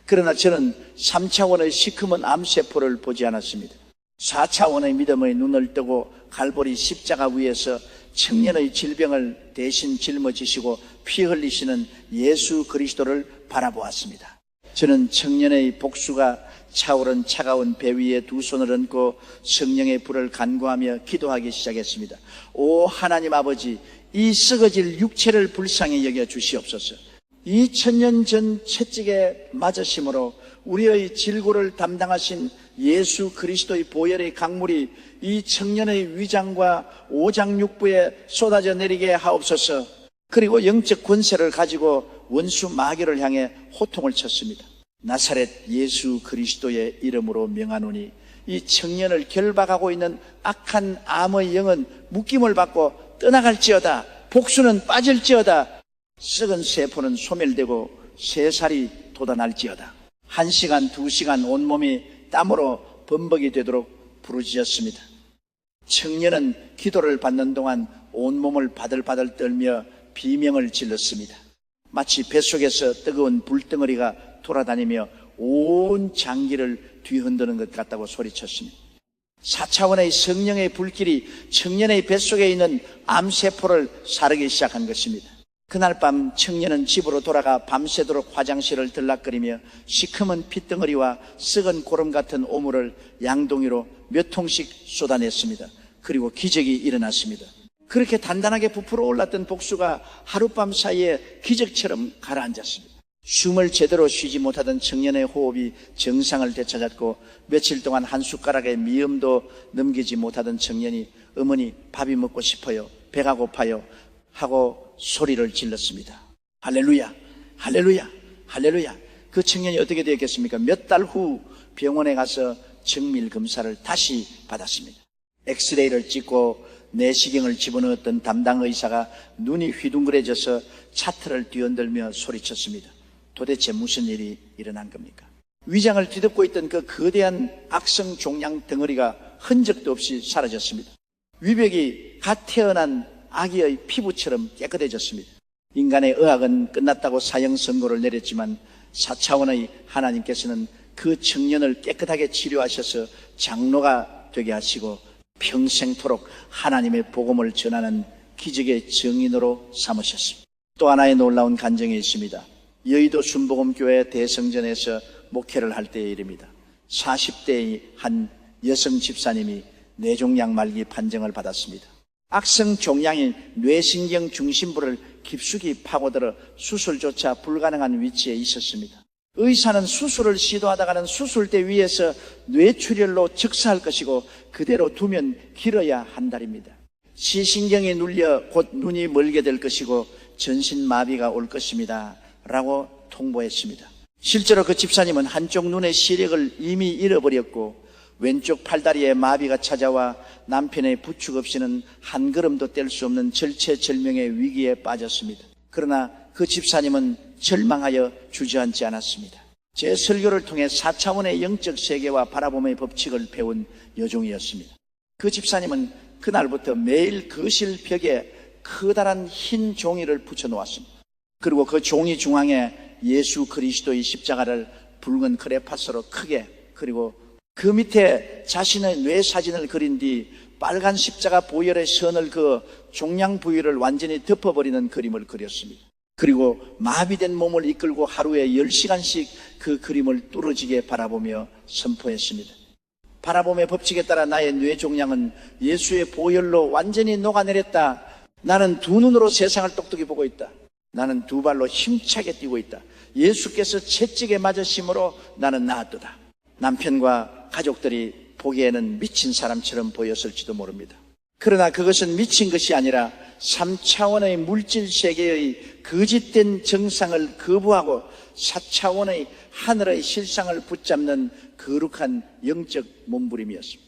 그러나 저는 3차원의 시커먼 암세포를 보지 않았습니다. 4차원의 믿음의 눈을 뜨고 갈보리 십자가 위에서 청년의 질병을 대신 짊어지시고 피 흘리시는 예수 그리스도를 바라보았습니다. 저는 청년의 복수가 차오른 차가운 배 위에 두 손을 얹고 성령의 불을 간구하며 기도하기 시작했습니다. 오 하나님 아버지, 이 썩어질 육체를 불쌍히 여겨 주시옵소서. 2000년 전 채찍에 맞으심으로 우리의 질고를 담당하신 예수 그리스도의 보혈의 강물이 이 청년의 위장과 오장육부에 쏟아져 내리게 하옵소서. 그리고 영적 권세를 가지고 원수 마귀를 향해 호통을 쳤습니다. 나사렛 예수 그리스도의 이름으로 명하노니 이 청년을 결박하고 있는 악한 암의 영은 묶임을 받고 떠나갈지어다. 복수는 빠질지어다. 썩은 세포는 소멸되고 새살이 돋아날지어다. 1시간, 2시간 온몸이 땀으로 범벅이 되도록 부르짖었습니다. 청년은 기도를 받는 동안 온몸을 바들바들 떨며 비명을 질렀습니다. 마치 뱃속에서 뜨거운 불덩어리가 돌아다니며 온 장기를 뒤흔드는 것 같다고 소리쳤습니다. 4차원의 성령의 불길이 청년의 뱃속에 있는 암세포를 사르기 시작한 것입니다. 그날 밤 청년은 집으로 돌아가 밤새도록 화장실을 들락거리며 시커먼 핏덩어리와 썩은 고름 같은 오물을 양동이로 몇 통씩 쏟아냈습니다. 그리고 기적이 일어났습니다. 그렇게 단단하게 부풀어 올랐던 복수가 하룻밤 사이에 기적처럼 가라앉았습니다. 숨을 제대로 쉬지 못하던 청년의 호흡이 정상을 되찾았고 며칠 동안 한 숟가락의 미음도 넘기지 못하던 청년이 어머니 밥이 먹고 싶어요, 배가 고파요 하고 소리를 질렀습니다. 할렐루야, 할렐루야, 할렐루야. 그 청년이 어떻게 되었겠습니까? 몇 달 후 병원에 가서 정밀 검사를 다시 받았습니다. 엑스레이를 찍고 내시경을 집어넣었던 담당 의사가 눈이 휘둥그레져서 차트를 뒤흔들며 소리쳤습니다. 도대체 무슨 일이 일어난 겁니까? 위장을 뒤덮고 있던 그 거대한 악성 종양 덩어리가 흔적도 없이 사라졌습니다. 위벽이 갓 태어난 아기의 피부처럼 깨끗해졌습니다. 인간의 의학은 끝났다고 사형 선고를 내렸지만 4차원의 하나님께서는 그 청년을 깨끗하게 치료하셔서 장로가 되게 하시고 평생토록 하나님의 복음을 전하는 기적의 증인으로 삼으셨습니다. 또 하나의 놀라운 간증이 있습니다. 여의도 순복음교회 대성전에서 목회를 할 때의 일입니다. 40대의 한 여성 집사님이 뇌종양 말기 판정을 받았습니다. 악성 종양이 뇌신경 중심부를 깊숙이 파고들어 수술조차 불가능한 위치에 있었습니다. 의사는 수술을 시도하다가는 수술대 위에서 뇌출혈로 즉사할 것이고 그대로 두면 길어야 한 달입니다. 시신경이 눌려 곧 눈이 멀게 될 것이고 전신마비가 올 것입니다 라고 통보했습니다. 실제로 그 집사님은 한쪽 눈의 시력을 이미 잃어버렸고 왼쪽 팔다리에 마비가 찾아와 남편의 부축 없이는 한 걸음도 뗄 수 없는 절체절명의 위기에 빠졌습니다. 그러나 그 집사님은 절망하여 주저앉지 않았습니다. 제 설교를 통해 4차원의 영적 세계와 바라봄의 법칙을 배운 여종이었습니다. 그 집사님은 그날부터 매일 거실 벽에 커다란 흰 종이를 붙여놓았습니다. 그리고 그 종이 중앙에 예수 그리스도의 십자가를 붉은 크레파스로 크게, 그리고 그 밑에 자신의 뇌 사진을 그린 뒤 빨간 십자가 보혈의 선을 그 종양 부위를 완전히 덮어버리는 그림을 그렸습니다. 그리고 마비된 몸을 이끌고 하루에 10시간씩 그 그림을 뚫어지게 바라보며 선포했습니다. 바라봄의 법칙에 따라 나의 뇌 종양은 예수의 보혈로 완전히 녹아내렸다. 나는 두 눈으로 세상을 똑똑히 보고 있다. 나는 두 발로 힘차게 뛰고 있다. 예수께서 채찍에 맞으심으로 나는 나았도다. 남편과 가족들이 보기에는 미친 사람처럼 보였을지도 모릅니다. 그러나 그것은 미친 것이 아니라 3차원의 물질 세계의 거짓된 정상을 거부하고 4차원의 하늘의 실상을 붙잡는 거룩한 영적 몸부림이었습니다.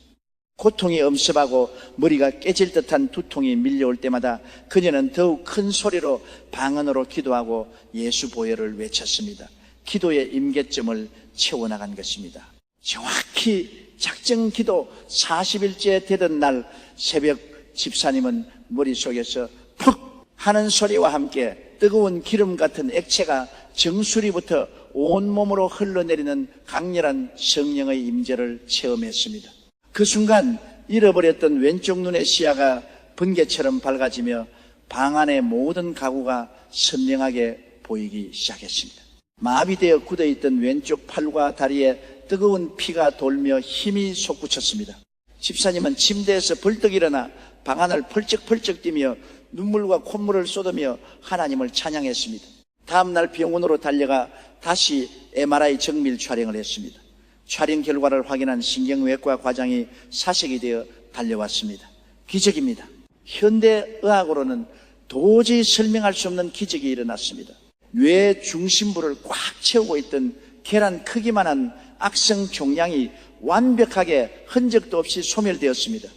고통이 엄습하고 머리가 깨질 듯한 두통이 밀려올 때마다 그녀는 더욱 큰 소리로 방언으로 기도하고 예수 보혈을 외쳤습니다. 기도의 임계점을 채워나간 것입니다. 정확히 작정 기도 40일째 되던 날 새벽 집사님은 머릿속에서 푹 하는 소리와 함께 뜨거운 기름 같은 액체가 정수리부터 온몸으로 흘러내리는 강렬한 성령의 임재를 체험했습니다. 그 순간 잃어버렸던 왼쪽 눈의 시야가 번개처럼 밝아지며 방 안의 모든 가구가 선명하게 보이기 시작했습니다. 마비되어 굳어있던 왼쪽 팔과 다리에 뜨거운 피가 돌며 힘이 솟구쳤습니다. 집사님은 침대에서 벌떡 일어나 방 안을 펄쩍펄쩍 뛰며 눈물과 콧물을 쏟으며 하나님을 찬양했습니다. 다음 날 병원으로 달려가 다시 MRI 정밀 촬영을 했습니다. 촬영 결과를 확인한 신경외과 과장이 사색이 되어 달려왔습니다. 기적입니다. 현대의학으로는 도저히 설명할 수 없는 기적이 일어났습니다. 뇌 중심부를 꽉 채우고 있던 계란 크기만한 악성 종양이 완벽하게 흔적도 없이 소멸되었습니다.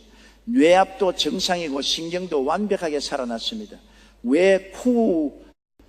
뇌압도 정상이고 신경도 완벽하게 살아났습니다. 왜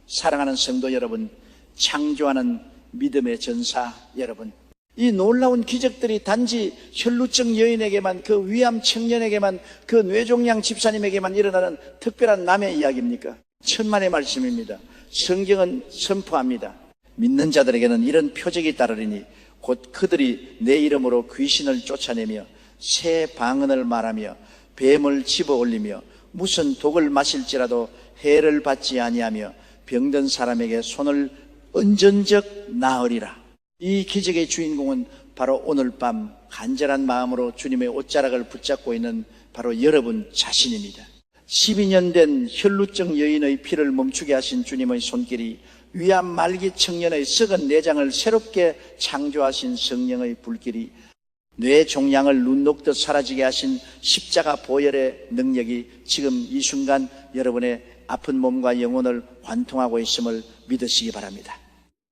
사랑하는 성도 여러분, 창조하는 믿음의 전사 여러분, 이 놀라운 기적들이 단지 혈루증 여인에게만, 그 위암 청년에게만, 그 뇌종양 집사님에게만 일어나는 특별한 남의 이야기입니까? 천만의 말씀입니다. 성경은 선포합니다. 믿는 자들에게는 이런 표적이 따르리니 곧 그들이 내 이름으로 귀신을 쫓아내며 새 방언을 말하며 뱀을 집어 올리며 무슨 독을 마실지라도 해를 받지 아니하며 병든 사람에게 손을 얹은적 나으리라. 이 기적의 주인공은 바로 오늘 밤 간절한 마음으로 주님의 옷자락을 붙잡고 있는 바로 여러분 자신입니다. 12년 된 혈루증 여인의 피를 멈추게 하신 주님의 손길이, 위암 말기 청년의 썩은 내장을 새롭게 창조하신 성령의 불길이, 뇌 종양을 눈 녹듯 사라지게 하신 십자가 보혈의 능력이 지금 이 순간 여러분의 아픈 몸과 영혼을 관통하고 있음을 믿으시기 바랍니다.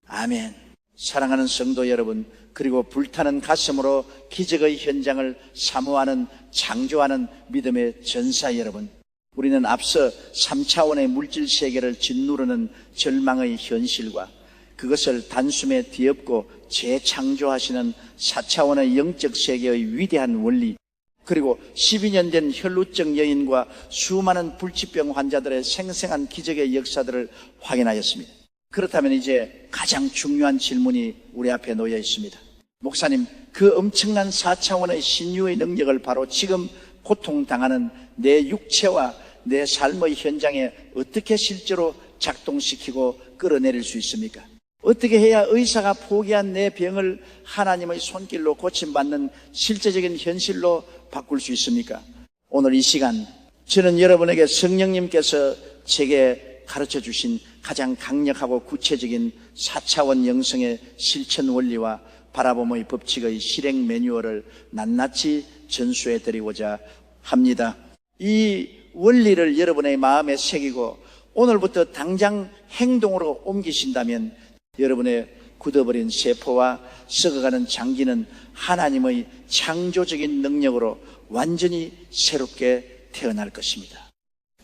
아멘. 사랑하는 성도 여러분, 그리고 불타는 가슴으로 기적의 현장을 사모하는 창조하는 믿음의 전사 여러분, 우리는 앞서 3차원의 물질 세계를 짓누르는 절망의 현실과 그것을 단숨에 뒤엎고 재창조하시는 4차원의 영적 세계의 위대한 원리, 그리고 12년 된 혈루증 여인과 수많은 불치병 환자들의 생생한 기적의 역사들을 확인하였습니다. 그렇다면 이제 가장 중요한 질문이 우리 앞에 놓여 있습니다. 목사님, 그 엄청난 4차원의 신유의 능력을 바로 지금 고통당하는 내 육체와 내 삶의 현장에 어떻게 실제로 작동시키고 끌어내릴 수 있습니까? 어떻게 해야 의사가 포기한 내 병을 하나님의 손길로 고침받는 실제적인 현실로 바꿀 수 있습니까? 오늘 이 시간 저는 여러분에게 성령님께서 제게 가르쳐 주신 가장 강력하고 구체적인 4차원 영성의 실천 원리와 바라봄의 법칙의 실행 매뉴얼을 낱낱이 전수해 드리고자 합니다. 이 원리를 여러분의 마음에 새기고 오늘부터 당장 행동으로 옮기신다면 여러분의 굳어버린 세포와 썩어가는 장기는 하나님의 창조적인 능력으로 완전히 새롭게 태어날 것입니다.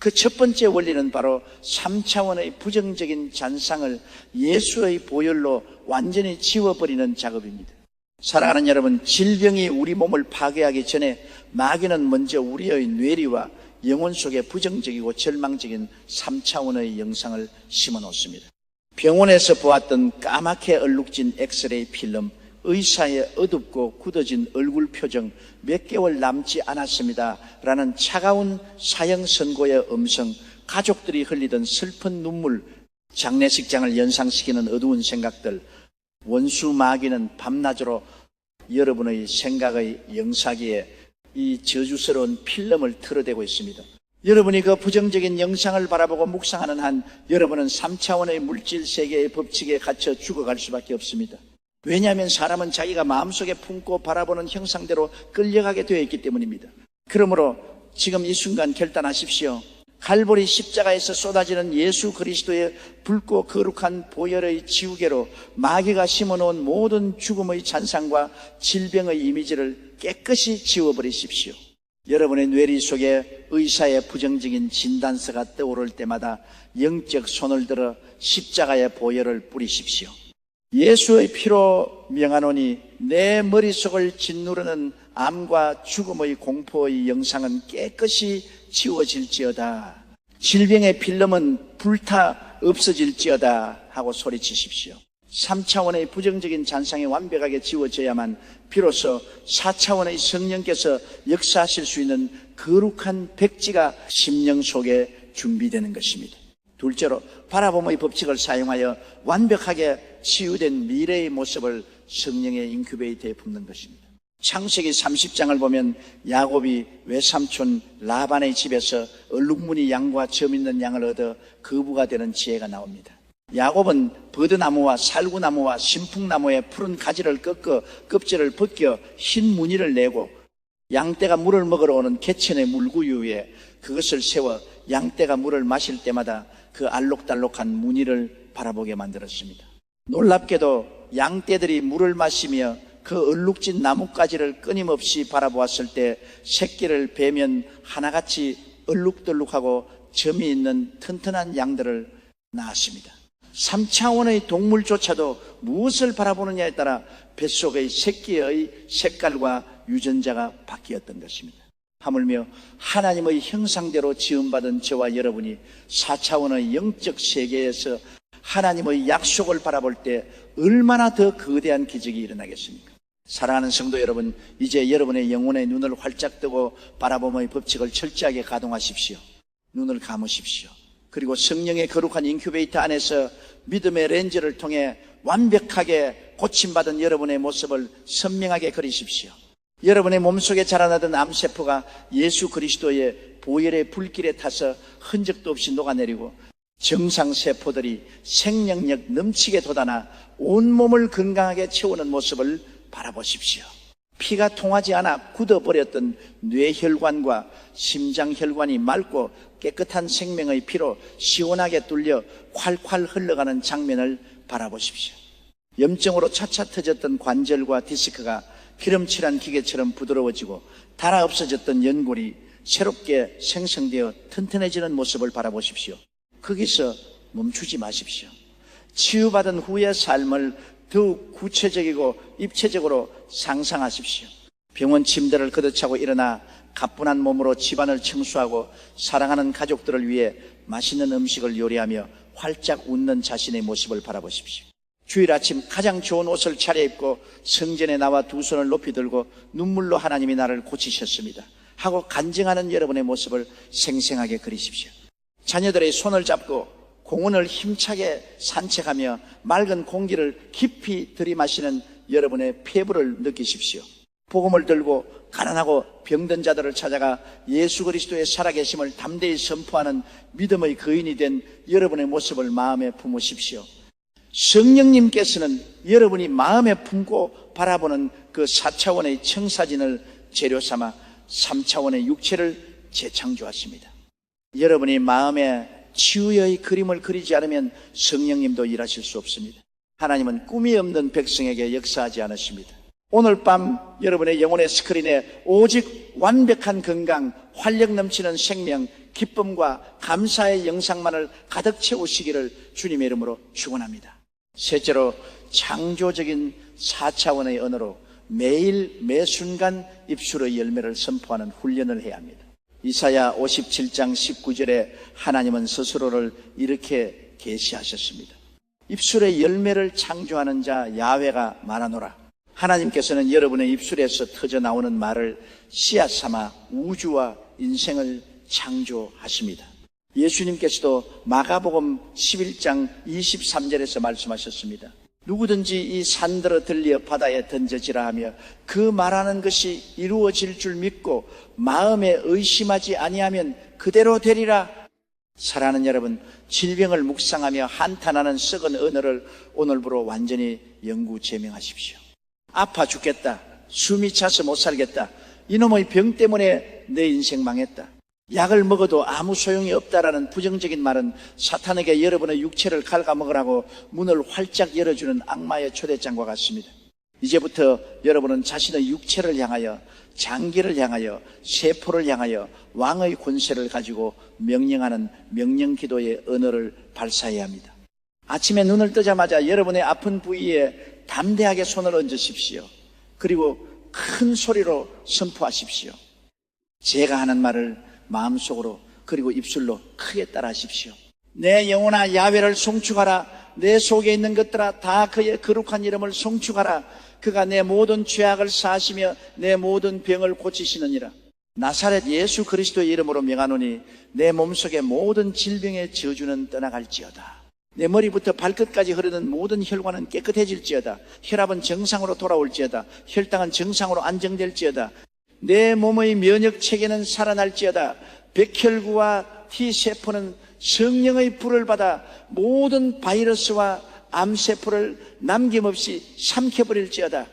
그 첫 번째 원리는 바로 3차원의 부정적인 잔상을 예수의 보혈로 완전히 지워버리는 작업입니다. 사랑하는 여러분, 질병이 우리 몸을 파괴하기 전에 마귀는 먼저 우리의 뇌리와 영혼 속에 부정적이고 절망적인 3차원의 영상을 심어 놓습니다. 병원에서 보았던 까맣게 얼룩진 엑스레이 필름, 의사의 어둡고 굳어진 얼굴 표정, 몇 개월 남지 않았습니다 라는 차가운 사형 선고의 음성, 가족들이 흘리던 슬픈 눈물, 장례식장을 연상시키는 어두운 생각들, 원수 마귀는 밤낮으로 여러분의 생각의 영사기에 이 저주스러운 필름을 틀어대고 있습니다. 여러분이 그 부정적인 영상을 바라보고 묵상하는 한 여러분은 3차원의 물질 세계의 법칙에 갇혀 죽어갈 수밖에 없습니다. 왜냐하면 사람은 자기가 마음속에 품고 바라보는 형상대로 끌려가게 되어 있기 때문입니다. 그러므로 지금 이 순간 결단하십시오. 갈보리 십자가에서 쏟아지는 예수 그리스도의 붉고 거룩한 보혈의 지우개로 마귀가 심어놓은 모든 죽음의 잔상과 질병의 이미지를 깨끗이 지워버리십시오. 여러분의 뇌리 속에 의사의 부정적인 진단서가 떠오를 때마다 영적 손을 들어 십자가의 보혈을 뿌리십시오. 예수의 피로 명하노니 내 머릿속을 짓누르는 암과 죽음의 공포의 영상은 깨끗이 지워질지어다. 질병의 필름은 불타 없어질지어다 하고 소리치십시오. 3차원의 부정적인 잔상이 완벽하게 지워져야만 비로소 4차원의 성령께서 역사하실 수 있는 거룩한 백지가 심령 속에 준비되는 것입니다. 둘째로 바라봄의 법칙을 사용하여 완벽하게 치유된 미래의 모습을 성령의 인큐베이터에 품는 것입니다. 창세기 30장을 보면 야곱이 외삼촌 라반의 집에서 얼룩무늬 양과 점 있는 양을 얻어 거부가 되는 지혜가 나옵니다. 야곱은 버드나무와 살구나무와 신풍나무의 푸른 가지를 꺾어 껍질을 벗겨 흰 무늬를 내고 양떼가 물을 먹으러 오는 개천의 물구유 위에 그것을 세워 양떼가 물을 마실 때마다 그 알록달록한 무늬를 바라보게 만들었습니다. 놀랍게도 양떼들이 물을 마시며 그 얼룩진 나뭇가지를 끊임없이 바라보았을 때 새끼를 베면 하나같이 얼룩덜룩하고 점이 있는 튼튼한 양들을 낳았습니다. 3차원의 동물조차도 무엇을 바라보느냐에 따라 뱃속의 새끼의 색깔과 유전자가 바뀌었던 것입니다. 하물며 하나님의 형상대로 지음받은 저와 여러분이 4차원의 영적 세계에서 하나님의 약속을 바라볼 때 얼마나 더 거대한 기적이 일어나겠습니까? 사랑하는 성도 여러분, 이제 여러분의 영혼의 눈을 활짝 뜨고 바라봄의 법칙을 철저하게 가동하십시오. 눈을 감으십시오. 그리고 성령의 거룩한 인큐베이터 안에서 믿음의 렌즈를 통해 완벽하게 고침받은 여러분의 모습을 선명하게 그리십시오. 여러분의 몸속에 자라나던 암세포가 예수 그리스도의 보혈의 불길에 타서 흔적도 없이 녹아내리고 정상세포들이 생명력 넘치게 돋아나 온몸을 건강하게 채우는 모습을 바라보십시오. 피가 통하지 않아 굳어버렸던 뇌혈관과 심장혈관이 맑고 깨끗한 생명의 피로 시원하게 뚫려 콸콸 흘러가는 장면을 바라보십시오. 염증으로 차차 터졌던 관절과 디스크가 기름칠한 기계처럼 부드러워지고 달아 없어졌던 연골이 새롭게 생성되어 튼튼해지는 모습을 바라보십시오. 거기서 멈추지 마십시오. 치유받은 후의 삶을 더욱 구체적이고 입체적으로 상상하십시오. 병원 침대를 걷어차고 일어나 가뿐한 몸으로 집안을 청소하고 사랑하는 가족들을 위해 맛있는 음식을 요리하며 활짝 웃는 자신의 모습을 바라보십시오. 주일 아침 가장 좋은 옷을 차려입고 성전에 나와 두 손을 높이 들고 눈물로 하나님이 나를 고치셨습니다 하고 간증하는 여러분의 모습을 생생하게 그리십시오. 자녀들의 손을 잡고 공원을 힘차게 산책하며 맑은 공기를 깊이 들이마시는 여러분의 폐부를 느끼십시오. 복음을 들고 가난하고 병든 자들을 찾아가 예수 그리스도의 살아계심을 담대히 선포하는 믿음의 거인이 된 여러분의 모습을 마음에 품으십시오. 성령님께서는 여러분이 마음에 품고 바라보는 그 4차원의 청사진을 재료 삼아 3차원의 육체를 재창조하십니다. 여러분이 마음에 치유의 그림을 그리지 않으면 성령님도 일하실 수 없습니다. 하나님은 꿈이 없는 백성에게 역사하지 않으십니다. 오늘 밤 여러분의 영혼의 스크린에 오직 완벽한 건강, 활력 넘치는 생명, 기쁨과 감사의 영상만을 가득 채우시기를 주님의 이름으로 축원합니다. 셋째로 창조적인 4차원의 언어로 매일 매순간 입술의 열매를 선포하는 훈련을 해야 합니다. 이사야 57장 19절에 하나님은 스스로를 이렇게 계시하셨습니다. 입술의 열매를 창조하는 자 야훼가 말하노라. 하나님께서는 여러분의 입술에서 터져 나오는 말을 씨앗 삼아 우주와 인생을 창조하십니다. 예수님께서도 마가복음 11장 23절에서 말씀하셨습니다. 누구든지 이 산들어 들려 바다에 던져지라 하며 그 말하는 것이 이루어질 줄 믿고 마음에 의심하지 아니하면 그대로 되리라. 사랑하는 여러분, 질병을 묵상하며 한탄하는 썩은 언어를 오늘부로 완전히 영구 제명하십시오. 아파 죽겠다, 숨이 차서 못 살겠다, 이놈의 병 때문에 내 인생 망했다, 약을 먹어도 아무 소용이 없다라는 부정적인 말은 사탄에게 여러분의 육체를 갉아먹으라고 문을 활짝 열어주는 악마의 초대장과 같습니다. 이제부터 여러분은 자신의 육체를 향하여, 장기를 향하여, 세포를 향하여 왕의 권세를 가지고 명령하는 명령기도의 언어를 발사해야 합니다. 아침에 눈을 뜨자마자 여러분의 아픈 부위에 담대하게 손을 얹으십시오. 그리고 큰 소리로 선포하십시오. 제가 하는 말을 마음속으로 그리고 입술로 크게 따라하십시오. 내 영혼아 야훼를 송축하라. 내 속에 있는 것들아 다 그의 거룩한 이름을 송축하라. 그가 내 모든 죄악을 사하시며 내 모든 병을 고치시느니라. 나사렛 예수 그리스도의 이름으로 명하노니 내 몸속의 모든 질병의 저주는 떠나갈지어다. 내 머리부터 발끝까지 흐르는 모든 혈관은 깨끗해질지어다. 혈압은 정상으로 돌아올지어다. 혈당은 정상으로 안정될지어다. 내 몸의 면역 체계는 살아날지어다. 백혈구와 T세포는 성령의 불을 받아 모든 바이러스와 암세포를 남김없이 삼켜버릴지어다.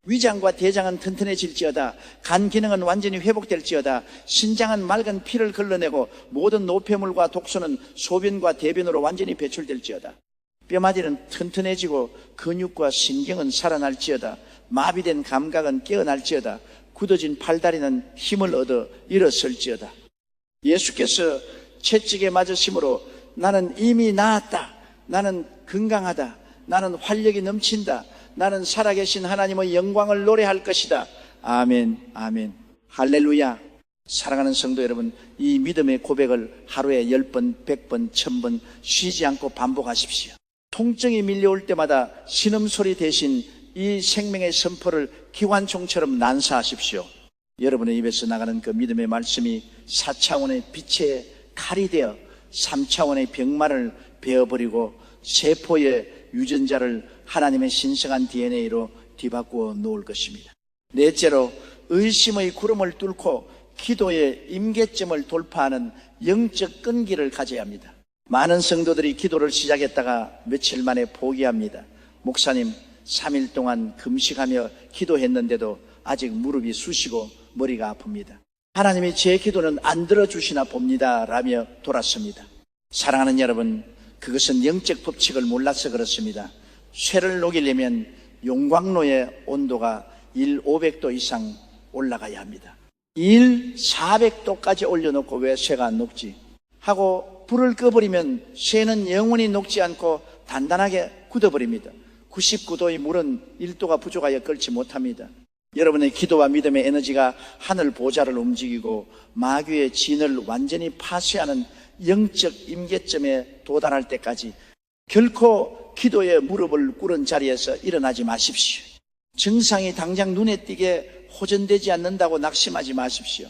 위장과 대장은 튼튼해질지어다. 간 기능은 완전히 회복될지어다. 신장은 맑은 피를 걸러내고 모든 노폐물과 독소는 소변과 대변으로 완전히 배출될지어다. 뼈마디는 튼튼해지고 근육과 신경은 살아날지어다. 마비된 감각은 깨어날지어다. 굳어진 팔다리는 힘을 얻어 일어설지어다. 예수께서 채찍에 맞으심으로 나는 이미 나았다. 나는 건강하다. 나는 활력이 넘친다. 나는 살아계신 하나님의 영광을 노래할 것이다. 아멘, 아멘, 할렐루야. 사랑하는 성도 여러분, 이 믿음의 고백을 하루에 10번, 100번, 1000번 쉬지 않고 반복하십시오. 통증이 밀려올 때마다 신음소리 대신 이 생명의 선포를 기관총처럼 난사하십시오. 여러분의 입에서 나가는 그 믿음의 말씀이 4차원의 빛의 칼이 되어 3차원의 병마를 베어버리고 세포의 유전자를 하나님의 신성한 DNA로 뒤바꾸어 놓을 것입니다. 넷째로 의심의 구름을 뚫고 기도의 임계점을 돌파하는 영적 끈기를 가져야 합니다. 많은 성도들이 기도를 시작했다가 며칠 만에 포기합니다. 목사님, 3일 동안 금식하며 기도했는데도 아직 무릎이 쑤시고 머리가 아픕니다. 하나님이 제 기도는 안 들어주시나 봅니다 라며 돌았습니다. 사랑하는 여러분, 그것은 영적 법칙을 몰라서 그렇습니다. 쇠를 녹이려면 용광로의 온도가 500도 이상 올라가야 합니다. 400도까지 올려놓고 왜 쇠가 안 녹지? 하고 불을 꺼버리면 쇠는 영원히 녹지 않고 단단하게 굳어버립니다. 99도의 물은 1도가 부족하여 끓지 못합니다. 여러분의 기도와 믿음의 에너지가 하늘 보좌를 움직이고 마귀의 진을 완전히 파쇄하는 영적 임계점에 도달할 때까지 결코 기도에 무릎을 꿇은 자리에서 일어나지 마십시오. 증상이 당장 눈에 띄게 호전되지 않는다고 낙심하지 마십시오.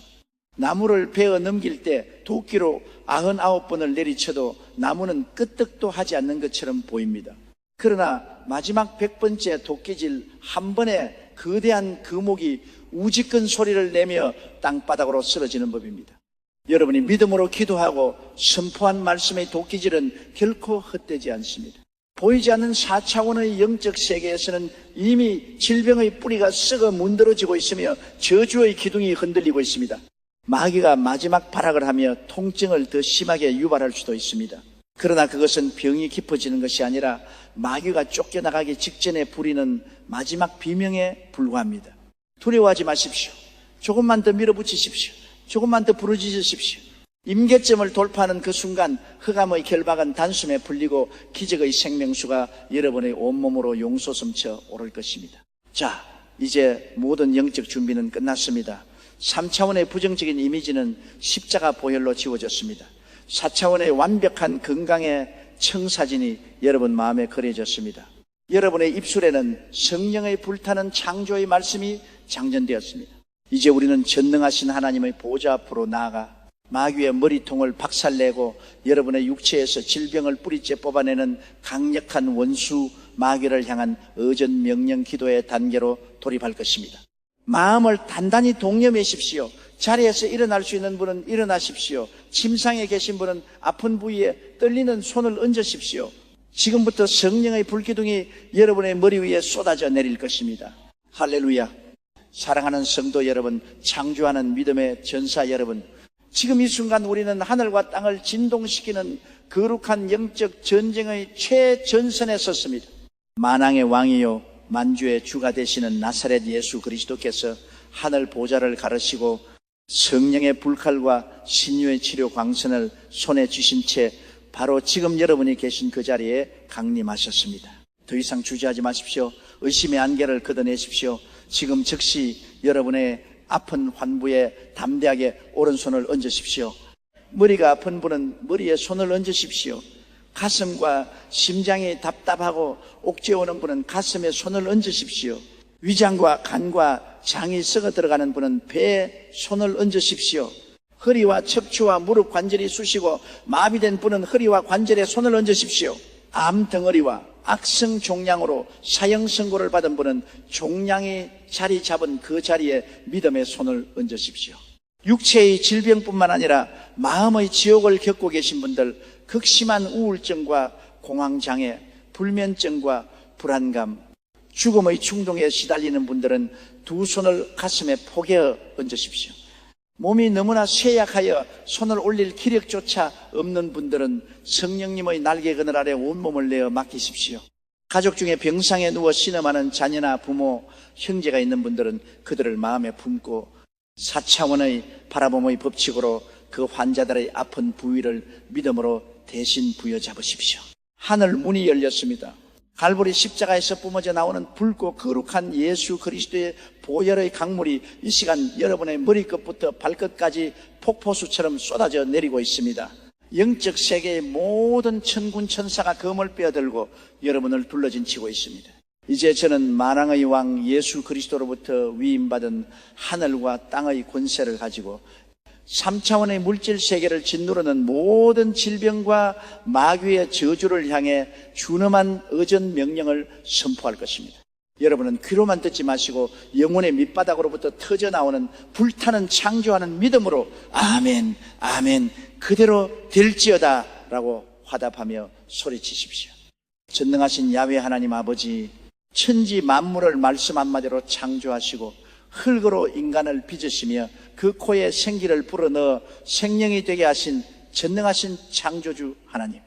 나무를 베어 넘길 때 도끼로 99번을 내리쳐도 나무는 끄떡도 하지 않는 것처럼 보입니다. 그러나 마지막 100번째 도끼질 한 번에 거대한 거목이 우지끈 소리를 내며 땅바닥으로 쓰러지는 법입니다. 여러분이 믿음으로 기도하고 선포한 말씀의 도끼질은 결코 헛되지 않습니다. 보이지 않는 4차원의 영적 세계에서는 이미 질병의 뿌리가 썩어 문드러지고 있으며 저주의 기둥이 흔들리고 있습니다. 마귀가 마지막 발악을 하며 통증을 더 심하게 유발할 수도 있습니다. 그러나 그것은 병이 깊어지는 것이 아니라 마귀가 쫓겨나가기 직전에 부리는 마지막 비명에 불과합니다. 두려워하지 마십시오. 조금만 더 밀어붙이십시오. 조금만 더 부르짖으십시오. 임계점을 돌파하는 그 순간 흑암의 결박은 단숨에 풀리고 기적의 생명수가 여러분의 온몸으로 용솟음쳐 오를 것입니다. 자, 이제 모든 영적 준비는 끝났습니다. 3차원의 부정적인 이미지는 십자가 보혈로 지워졌습니다. 4차원의 완벽한 건강의 청사진이 여러분 마음에 그려졌습니다. 여러분의 입술에는 성령의 불타는 창조의 말씀이 장전되었습니다. 이제 우리는 전능하신 하나님의 보좌 앞으로 나아가 마귀의 머리통을 박살내고 여러분의 육체에서 질병을 뿌리째 뽑아내는 강력한 원수 마귀를 향한 의전 명령 기도의 단계로 돌입할 것입니다. 마음을 단단히 독려매십시오. 자리에서 일어날 수 있는 분은 일어나십시오. 침상에 계신 분은 아픈 부위에 떨리는 손을 얹으십시오. 지금부터 성령의 불기둥이 여러분의 머리 위에 쏟아져 내릴 것입니다. 할렐루야. 사랑하는 성도 여러분, 창조하는 믿음의 전사 여러분, 지금 이 순간 우리는 하늘과 땅을 진동시키는 거룩한 영적 전쟁의 최전선에 섰습니다. 만왕의 왕이요 만주의 주가 되시는 나사렛 예수 그리스도께서 하늘 보좌를 가르시고 성령의 불칼과 신유의 치료 광선을 손에 쥐신 채 바로 지금 여러분이 계신 그 자리에 강림하셨습니다. 더 이상 주저하지 마십시오. 의심의 안개를 걷어내십시오. 지금 즉시 여러분의 아픈 환부에 담대하게 오른손을 얹으십시오. 머리가 아픈 분은 머리에 손을 얹으십시오. 가슴과 심장이 답답하고 옥죄오는 분은 가슴에 손을 얹으십시오. 위장과 간과 장이 썩어 들어가는 분은 배에 손을 얹으십시오. 허리와 척추와 무릎 관절이 쑤시고 마비된 분은 허리와 관절에 손을 얹으십시오. 암 덩어리와 악성 종양으로 사형 선고를 받은 분은 종양이 자리 잡은 그 자리에 믿음의 손을 얹으십시오. 육체의 질병뿐만 아니라 마음의 지옥을 겪고 계신 분들, 극심한 우울증과 공황장애, 불면증과 불안감, 죽음의 충동에 시달리는 분들은 두 손을 가슴에 포개어 얹으십시오. 몸이 너무나 쇠약하여 손을 올릴 기력조차 없는 분들은 성령님의 날개 그늘 아래 온몸을 내어 맡기십시오. 가족 중에 병상에 누워 신음하는 자녀나 부모, 형제가 있는 분들은 그들을 마음에 품고 4차원의 바라봄의 법칙으로 그 환자들의 아픈 부위를 믿음으로 대신 부여잡으십시오. 하늘 문이 열렸습니다. 갈보리 십자가에서 뿜어져 나오는 붉고 거룩한 예수 그리스도의 보혈의 강물이 이 시간 여러분의 머리끝부터 발끝까지 폭포수처럼 쏟아져 내리고 있습니다. 영적 세계의 모든 천군 천사가 검을 빼어들고 여러분을 둘러진치고 있습니다. 이제 저는 만왕의 왕 예수 그리스도로부터 위임받은 하늘과 땅의 권세를 가지고 3차원의 물질 세계를 짓누르는 모든 질병과 마귀의 저주를 향해 준엄한 의전 명령을 선포할 것입니다. 여러분은 귀로만 듣지 마시고 영혼의 밑바닥으로부터 터져나오는 불타는 창조하는 믿음으로 아멘, 아멘, 그대로 될지어다 라고 화답하며 소리치십시오. 전능하신 야훼 하나님 아버지, 천지 만물을 말씀 한마디로 창조하시고 흙으로 인간을 빚으시며 그 코에 생기를 불어넣어 생명이 되게 하신 전능하신 창조주 하나님,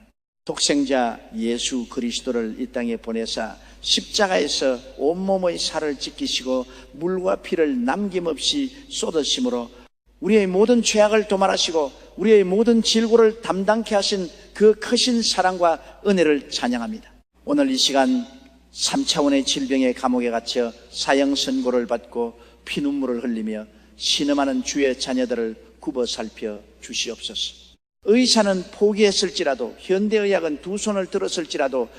독생자 예수 그리스도를 이 땅에 보내사 십자가에서 온몸의 살을 찢기시고 물과 피를 남김없이 쏟으심으로 우리의 모든 죄악을 도말하시고 우리의 모든 질고를 담당케 하신 그 크신 사랑과 은혜를 찬양합니다. 오늘 이 시간 3차원의 질병의 감옥에 갇혀 사형 선고를 받고 피눈물을 흘리며 신음하는 주의 자녀들을 굽어 살펴 주시옵소서. 의사는 포기했을지라도, 현대의학은 두 손을 들었을지라도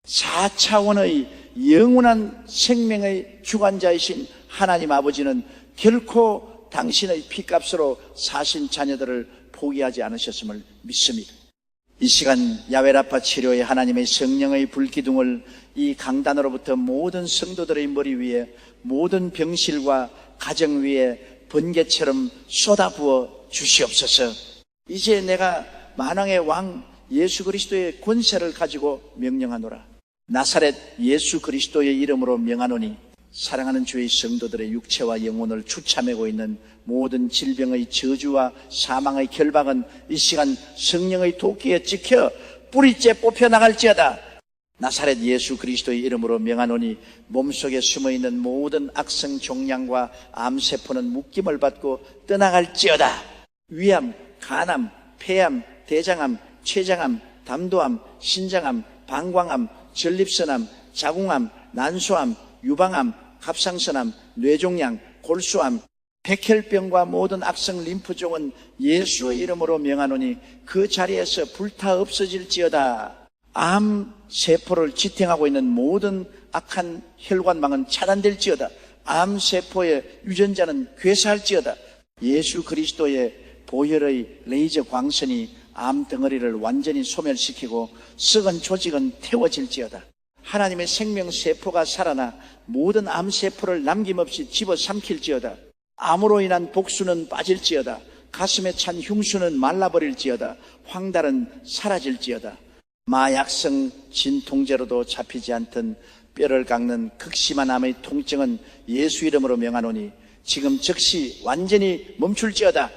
4차원의 영원한 생명의 주관자이신 하나님 아버지는 결코 당신의 피값으로 사신 자녀들을 포기하지 않으셨음을 믿습니다. 이 시간 야외라파 치료의 하나님의 성령의 불기둥을 이 강단으로부터 모든 성도들의 머리 위에, 모든 병실과 가정 위에 번개처럼 쏟아부어 주시옵소서. 이제 내가 만왕의 왕 예수 그리스도의 권세를 가지고 명령하노라. 나사렛 예수 그리스도의 이름으로 명하노니 사랑하는 주의 성도들의 육체와 영혼을 추참하고 있는 모든 질병의 저주와 사망의 결박은 이 시간 성령의 도끼에 찍혀 뿌리째 뽑혀나갈지어다. 나사렛 예수 그리스도의 이름으로 명하노니 몸속에 숨어있는 모든 악성 종양과 암세포는 묶임을 받고 떠나갈지어다. 위암, 간암, 폐암, 대장암, 췌장암, 담도암, 신장암, 방광암, 전립선암, 자궁암, 난소암, 유방암, 갑상선암, 뇌종양, 골수암, 백혈병과 모든 악성 림프종은 예수의 이름으로 명하노니 그 자리에서 불타 없어질지어다. 암 세포를 지탱하고 있는 모든 악한 혈관망은 차단될지어다. 암 세포의 유전자는 괴사할지어다. 예수 그리스도의 보혈의 레이저 광선이 암 덩어리를 완전히 소멸시키고 썩은 조직은 태워질지어다. 하나님의 생명세포가 살아나 모든 암세포를 남김없이 집어삼킬지어다. 암으로 인한 복수는 빠질지어다. 가슴에 찬 흉수는 말라버릴지어다. 황달은 사라질지어다. 마약성 진통제로도 잡히지 않던 뼈를 깎는 극심한 암의 통증은 예수 이름으로 명하노니 지금 즉시 완전히 멈출지어다.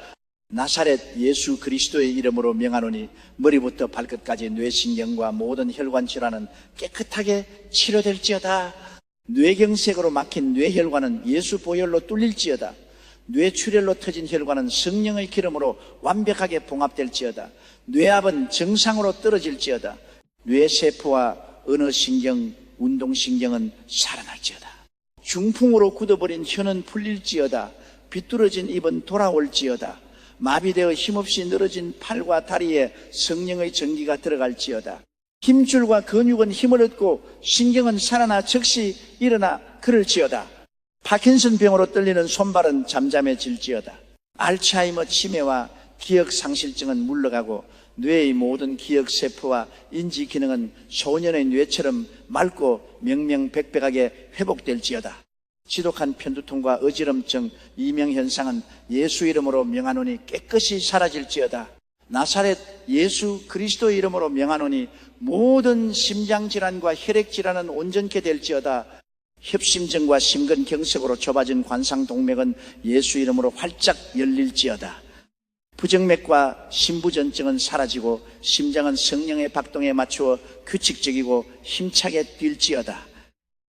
나사렛 예수 그리스도의 이름으로 명하노니 머리부터 발끝까지 뇌신경과 모든 혈관 질환은 깨끗하게 치료될지어다. 뇌경색으로 막힌 뇌혈관은 예수 보혈로 뚫릴지어다. 뇌출혈로 터진 혈관은 성령의 기름으로 완벽하게 봉합될지어다. 뇌압은 정상으로 떨어질지어다. 뇌세포와 언어신경, 운동신경은 살아날지어다. 중풍으로 굳어버린 혀는 풀릴지어다. 비뚤어진 입은 돌아올지어다. 마비되어 힘없이 늘어진 팔과 다리에 성령의 전기가 들어갈지어다. 힘줄과 근육은 힘을 얻고 신경은 살아나 즉시 일어나 걸을지어다. 파킨슨 병으로 떨리는 손발은 잠잠해질지어다. 알츠하이머 치매와 기억상실증은 물러가고 뇌의 모든 기억세포와 인지기능은 소년의 뇌처럼 맑고 명명백백하게 회복될지어다. 지독한 편두통과 어지럼증, 이명현상은 예수 이름으로 명하노니 깨끗이 사라질지어다. 나사렛 예수 그리스도의 이름으로 명하노니 모든 심장질환과 혈액질환은 온전케 될지어다. 협심증과 심근경색으로 좁아진 관상동맥은 예수 이름으로 활짝 열릴지어다. 부정맥과 심부전증은 사라지고 심장은 성령의 박동에 맞추어 규칙적이고 힘차게 뛸지어다.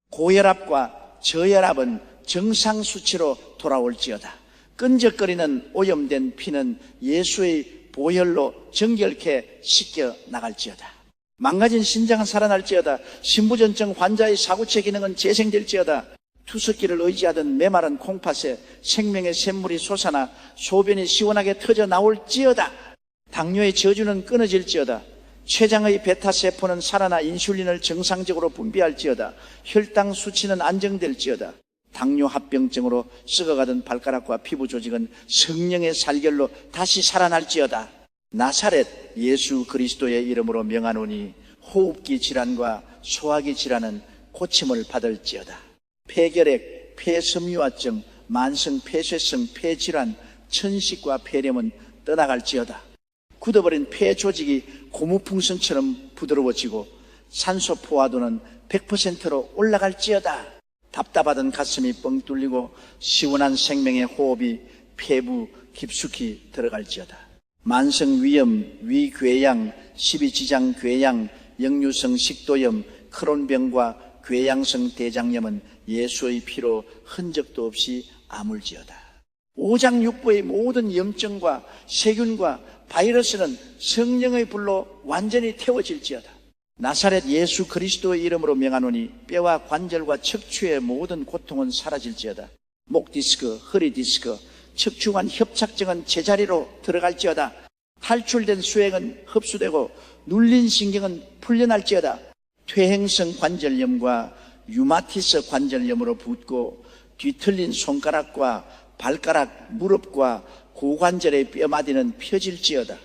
고혈압과 저혈압은 정상 수치로 돌아올지어다. 끈적거리는 오염된 피는 예수의 보혈로 정결케 씻겨 나갈지어다. 망가진 신장은 살아날지어다. 심부전증 환자의 사구체 기능은 재생될지어다. 투석기를 의지하던 메마른 콩팥에 생명의 샘물이 솟아나 소변이 시원하게 터져 나올지어다. 당뇨의 저주는 끊어질지어다. 췌장의 베타세포는 살아나 인슐린을 정상적으로 분비할지어다. 혈당 수치는 안정될지어다. 당뇨 합병증으로 썩어가던 발가락과 피부 조직은 성령의 살결로 다시 살아날지어다. 나사렛 예수 그리스도의 이름으로 명하노니 호흡기 질환과 소화기 질환은 고침을 받을지어다. 폐결핵, 폐섬유화증, 만성 폐쇄성 폐질환, 천식과 폐렴은 떠나갈지어다. 굳어버린 폐 조직이 고무풍선처럼 부드러워지고 산소 포화도는 100%로 올라갈지어다. 답답하던 가슴이 뻥 뚫리고 시원한 생명의 호흡이 폐부 깊숙이 들어갈지어다. 만성 위염, 위궤양, 십이지장 궤양, 역류성 식도염, 크론병과 궤양성 대장염은 예수의 피로 흔적도 없이 아물지어다. 오장육부의 모든 염증과 세균과 바이러스는 성령의 불로 완전히 태워질지어다. 나사렛 예수 그리스도의 이름으로 명하노니 뼈와 관절과 척추의 모든 고통은 사라질지어다. 목 디스크, 허리 디스크, 척추관 협착증은 제자리로 들어갈지어다. 탈출된 수액은 흡수되고 눌린 신경은 풀려날지어다. 퇴행성 관절염과 류마티스 관절염으로 붓고 뒤틀린 손가락과 발가락, 무릎과 고관절의 뼈마디는 펴질지어다.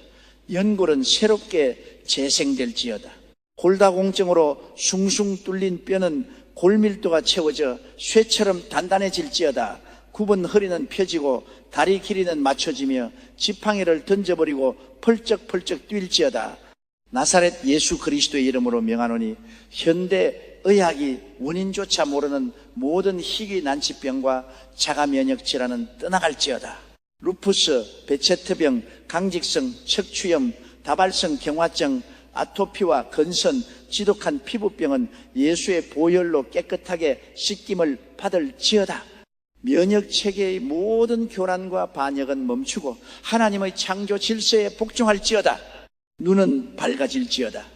연골은 새롭게 재생될지어다. 골다공증으로 숭숭 뚫린 뼈는 골밀도가 채워져 쇠처럼 단단해질지어다. 굽은 허리는 펴지고 다리 길이는 맞춰지며 지팡이를 던져버리고 펄쩍펄쩍 뛸지어다. 나사렛 예수 그리스도의 이름으로 명하노니 현대 의학이 원인조차 모르는 모든 희귀 난치병과 자가면역 질환은 떠나갈지어다. 루푸스, 베체트병, 강직성, 척추염, 다발성 경화증, 아토피와 건선, 지독한 피부병은 예수의 보혈로 깨끗하게 씻김을 받을지어다. 면역체계의 모든 교란과 반역은 멈추고 하나님의 창조 질서에 복종할지어다. 눈은 밝아질지어다.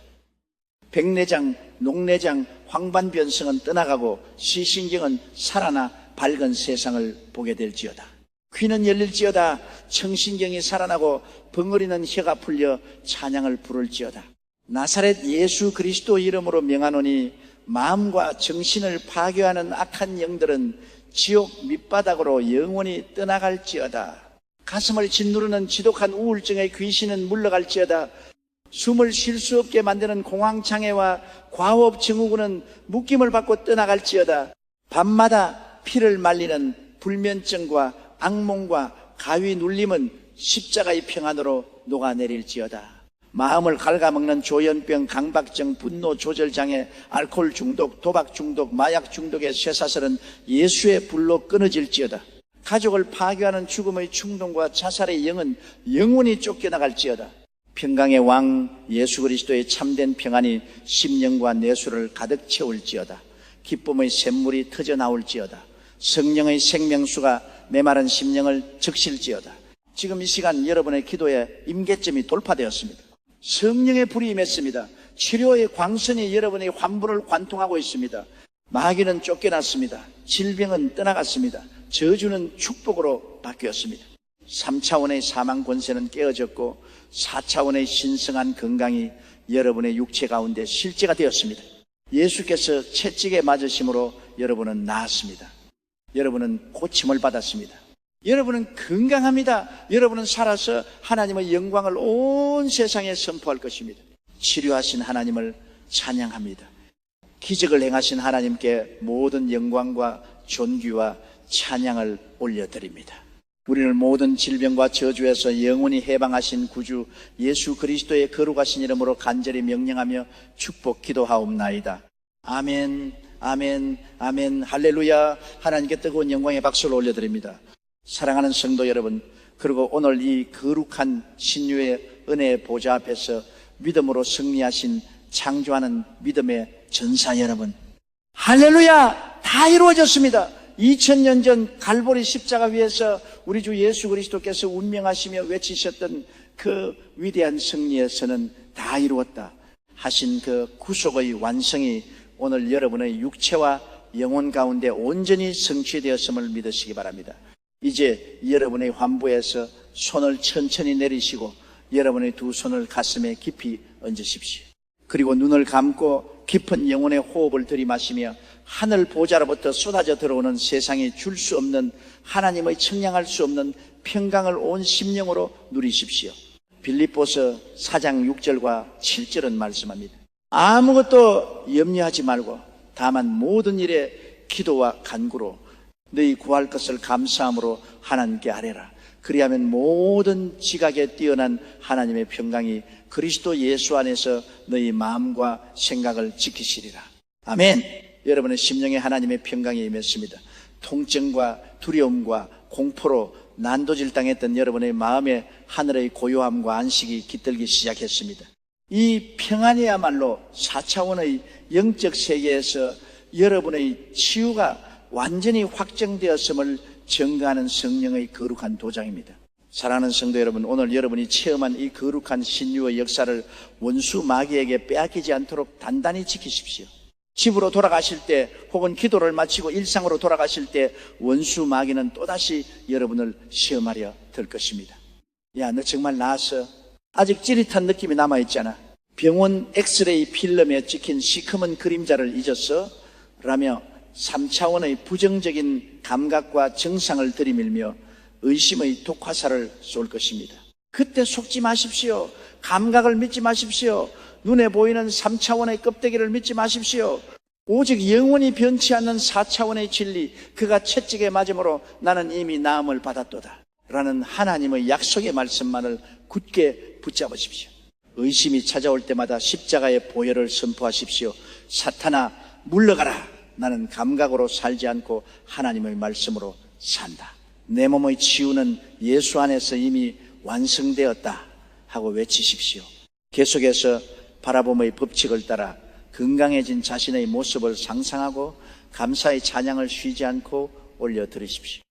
백내장, 녹내장, 황반변성은 떠나가고 시신경은 살아나 밝은 세상을 보게 될지어다. 귀는 열릴지어다. 청신경이 살아나고 벙어리는 혀가 풀려 찬양을 부를지어다. 나사렛 예수 그리스도 이름으로 명하노니 마음과 정신을 파괴하는 악한 영들은 지옥 밑바닥으로 영원히 떠나갈지어다. 가슴을 짓누르는 지독한 우울증의 귀신은 물러갈지어다. 숨을 쉴 수 없게 만드는 공황장애와 과호흡 증후군은 묶임을 받고 떠나갈지어다. 밤마다 피를 말리는 불면증과 악몽과 가위 눌림은 십자가의 평안으로 녹아내릴지어다. 마음을 갉아먹는 조현병, 강박증, 분노 조절장애, 알코올 중독, 도박 중독, 마약 중독의 쇠사슬은 예수의 불로 끊어질지어다. 가족을 파괴하는 죽음의 충동과 자살의 영은 영원히 쫓겨나갈지어다. 평강의 왕 예수 그리스도의 참된 평안이 심령과 내수를 가득 채울지어다. 기쁨의 샘물이 터져 나올지어다. 성령의 생명수가 메마른 심령을 적실지어다. 지금 이 시간 여러분의 기도에 임계점이 돌파되었습니다. 성령의 불이 임했습니다. 치료의 광선이 여러분의 환부를 관통하고 있습니다. 마귀는 쫓겨났습니다. 질병은 떠나갔습니다. 저주는 축복으로 바뀌었습니다. 3차원의 사망 권세는 깨어졌고 4차원의 신성한 건강이 여러분의 육체 가운데 실제가 되었습니다. 예수께서 채찍에 맞으심으로 여러분은 나았습니다. 여러분은 고침을 받았습니다. 여러분은 건강합니다. 여러분은 살아서 하나님의 영광을 온 세상에 선포할 것입니다. 치료하신 하나님을 찬양합니다. 기적을 행하신 하나님께 모든 영광과 존귀와 찬양을 올려드립니다. 우리를 모든 질병과 저주에서 영원히 해방하신 구주 예수 그리스도의 거룩하신 이름으로 간절히 명령하며 축복 기도하옵나이다. 아멘, 아멘, 아멘, 할렐루야. 하나님께 뜨거운 영광의 박수를 올려드립니다. 사랑하는 성도 여러분, 그리고 오늘 이 거룩한 신유의 은혜의 보좌 앞에서 믿음으로 승리하신 창조하는 믿음의 전사 여러분, 할렐루야! 다 이루어졌습니다. 2000년 전 갈보리 십자가 위에서 우리 주 예수 그리스도께서 운명하시며 외치셨던 그 위대한 승리에서는 다 이루었다 하신 그 구속의 완성이 오늘 여러분의 육체와 영혼 가운데 온전히 성취되었음을 믿으시기 바랍니다. 이제 여러분의 환부에서 손을 천천히 내리시고 여러분의 두 손을 가슴에 깊이 얹으십시오. 그리고 눈을 감고 깊은 영혼의 호흡을 들이마시며 하늘 보좌로부터 쏟아져 들어오는 세상이 줄 수 없는 하나님의 청량할 수 없는 평강을 온 심령으로 누리십시오. 빌립보서 4장 6절과 7절은 말씀합니다. 아무것도 염려하지 말고 다만 모든 일에 기도와 간구로 너희 구할 것을 감사함으로 하나님께 아뢰라. 그리하면 모든 지각에 뛰어난 하나님의 평강이 그리스도 예수 안에서 너희 마음과 생각을 지키시리라. 아멘. 여러분의 심령에 하나님의 평강이 임했습니다. 통증과 두려움과 공포로 난도질 당했던 여러분의 마음에 하늘의 고요함과 안식이 깃들기 시작했습니다. 이 평안이야말로 4차원의 영적 세계에서 여러분의 치유가 완전히 확정되었음을 증거하는 성령의 거룩한 도장입니다. 사랑하는 성도 여러분, 오늘 여러분이 체험한 이 거룩한 신유의 역사를 원수 마귀에게 빼앗기지 않도록 단단히 지키십시오. 집으로 돌아가실 때 혹은 기도를 마치고 일상으로 돌아가실 때 원수 마귀는 또다시 여러분을 시험하려 들 것입니다. 야, 너 정말 나았어? 아직 찌릿한 느낌이 남아있잖아. 병원 엑스레이 필름에 찍힌 시커먼 그림자를 잊었어? 라며 3차원의 부정적인 감각과 정상을 들이밀며 의심의 독화살을 쏠 것입니다. 그때 속지 마십시오. 감각을 믿지 마십시오. 눈에 보이는 3차원의 껍데기를 믿지 마십시오. 오직 영원히 변치 않는 4차원의 진리, 그가 채찍에 맞음으로 나는 이미 나음을 받았도다 라는 하나님의 약속의 말씀만을 굳게 붙잡으십시오. 의심이 찾아올 때마다 십자가의 보혈을 선포하십시오. 사탄아, 물러가라. 나는 감각으로 살지 않고 하나님의 말씀으로 산다. 내 몸의 치유는 예수 안에서 이미 완성되었다 하고 외치십시오. 계속해서 바라봄의 법칙을 따라 건강해진 자신의 모습을 상상하고 감사의 찬양을 쉬지 않고 올려드리십시오.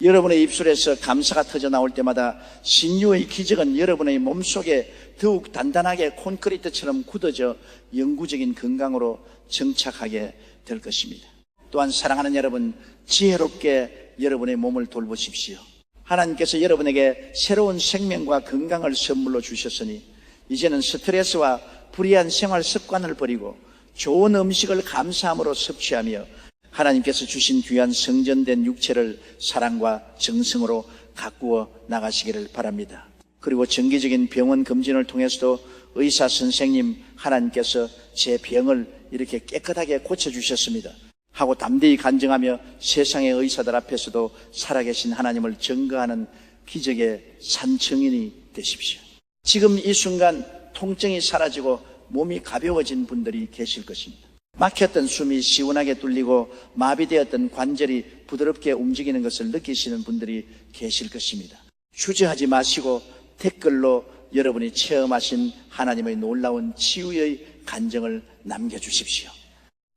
여러분의 입술에서 감사가 터져 나올 때마다 신유의 기적은 여러분의 몸속에 더욱 단단하게 콘크리트처럼 굳어져 영구적인 건강으로 정착하게 될 것입니다. 또한 사랑하는 여러분, 지혜롭게 여러분의 몸을 돌보십시오. 하나님께서 여러분에게 새로운 생명과 건강을 선물로 주셨으니 이제는 스트레스와 불이한 생활 습관을 버리고 좋은 음식을 감사함으로 섭취하며 하나님께서 주신 귀한 성전된 육체를 사랑과 정성으로 가꾸어 나가시기를 바랍니다. 그리고 정기적인 병원 검진을 통해서도 의사 선생님, 하나님께서 제 병을 이렇게 깨끗하게 고쳐주셨습니다 하고 담대히 간증하며 세상의 의사들 앞에서도 살아계신 하나님을 증거하는 기적의 산증인이 되십시오. 지금 이 순간 통증이 사라지고 몸이 가벼워진 분들이 계실 것입니다. 막혔던 숨이 시원하게 뚫리고 마비되었던 관절이 부드럽게 움직이는 것을 느끼시는 분들이 계실 것입니다. 주저하지 마시고 댓글로 여러분이 체험하신 하나님의 놀라운 치유의 간증을 남겨주십시오.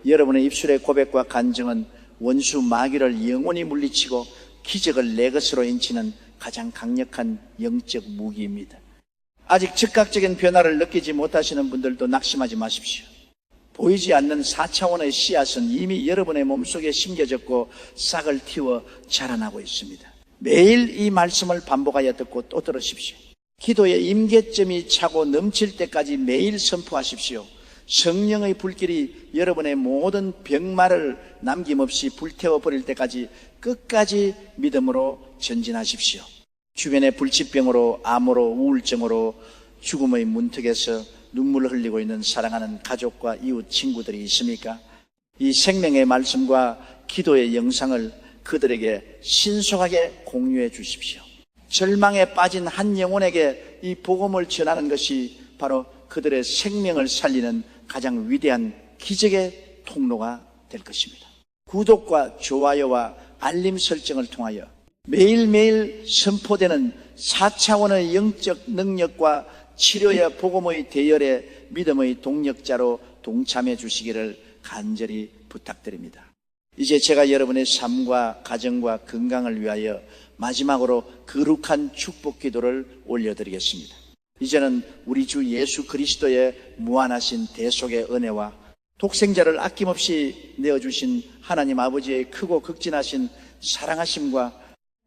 여러분의 입술의 고백과 간증은 원수 마귀를 영원히 물리치고 기적을 내 것으로 인치는 가장 강력한 영적 무기입니다. 아직 즉각적인 변화를 느끼지 못하시는 분들도 낙심하지 마십시오. 보이지 않는 4차원의 씨앗은 이미 여러분의 몸속에 심겨졌고 싹을 틔워 자라나고 있습니다. 매일 이 말씀을 반복하여 듣고 또 들으십시오. 기도의 임계점이 차고 넘칠 때까지 매일 선포하십시오. 성령의 불길이 여러분의 모든 병마를 남김없이 불태워버릴 때까지 끝까지 믿음으로 전진하십시오. 주변의 불치병으로, 암으로, 우울증으로 죽음의 문턱에서 눈물을 흘리고 있는 사랑하는 가족과 이웃 친구들이 있습니까? 이 생명의 말씀과 기도의 영상을 그들에게 신속하게 공유해 주십시오. 절망에 빠진 한 영혼에게 이 복음을 전하는 것이 바로 그들의 생명을 살리는 가장 위대한 기적의 통로가 될 것입니다. 구독과 좋아요와 알림 설정을 통하여 매일매일 선포되는 4차원의 영적 능력과 치료의 복음의 대열에 믿음의 동력자로 동참해 주시기를 간절히 부탁드립니다. 이제 제가 여러분의 삶과 가정과 건강을 위하여 마지막으로 거룩한 축복 기도를 올려드리겠습니다. 이제는 우리 주 예수 그리스도의 무한하신 대속의 은혜와 독생자를 아낌없이 내어주신 하나님 아버지의 크고 극진하신 사랑하심과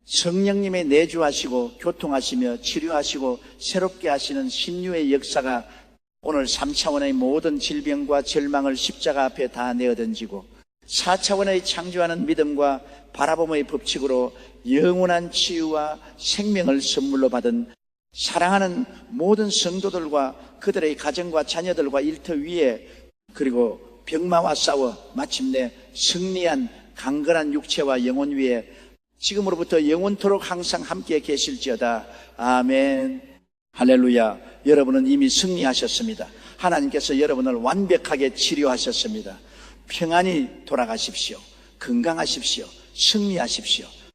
성령님의 내주하시고 교통하시며 치료하시고 새롭게 하시는 신유의 역사가 오늘 3차원의 모든 질병과 절망을 십자가 앞에 다 내어던지고 4차원의 창조하는 믿음과 바라봄의 법칙으로 영원한 치유와 생명을 선물로 받은 사랑하는 모든 성도들과 그들의 가정과 자녀들과 일터 위에 그리고 병마와 싸워 마침내 승리한 강건한 육체와 영혼 위에 지금으로부터 영원토록 항상 함께 계실지어다. 아멘. 할렐루야. 여러분은 이미 승리하셨습니다. 하나님께서 여러분을 완벽하게 치료하셨습니다. 평안히 돌아가십시오. 건강하십시오. 승리하십시오.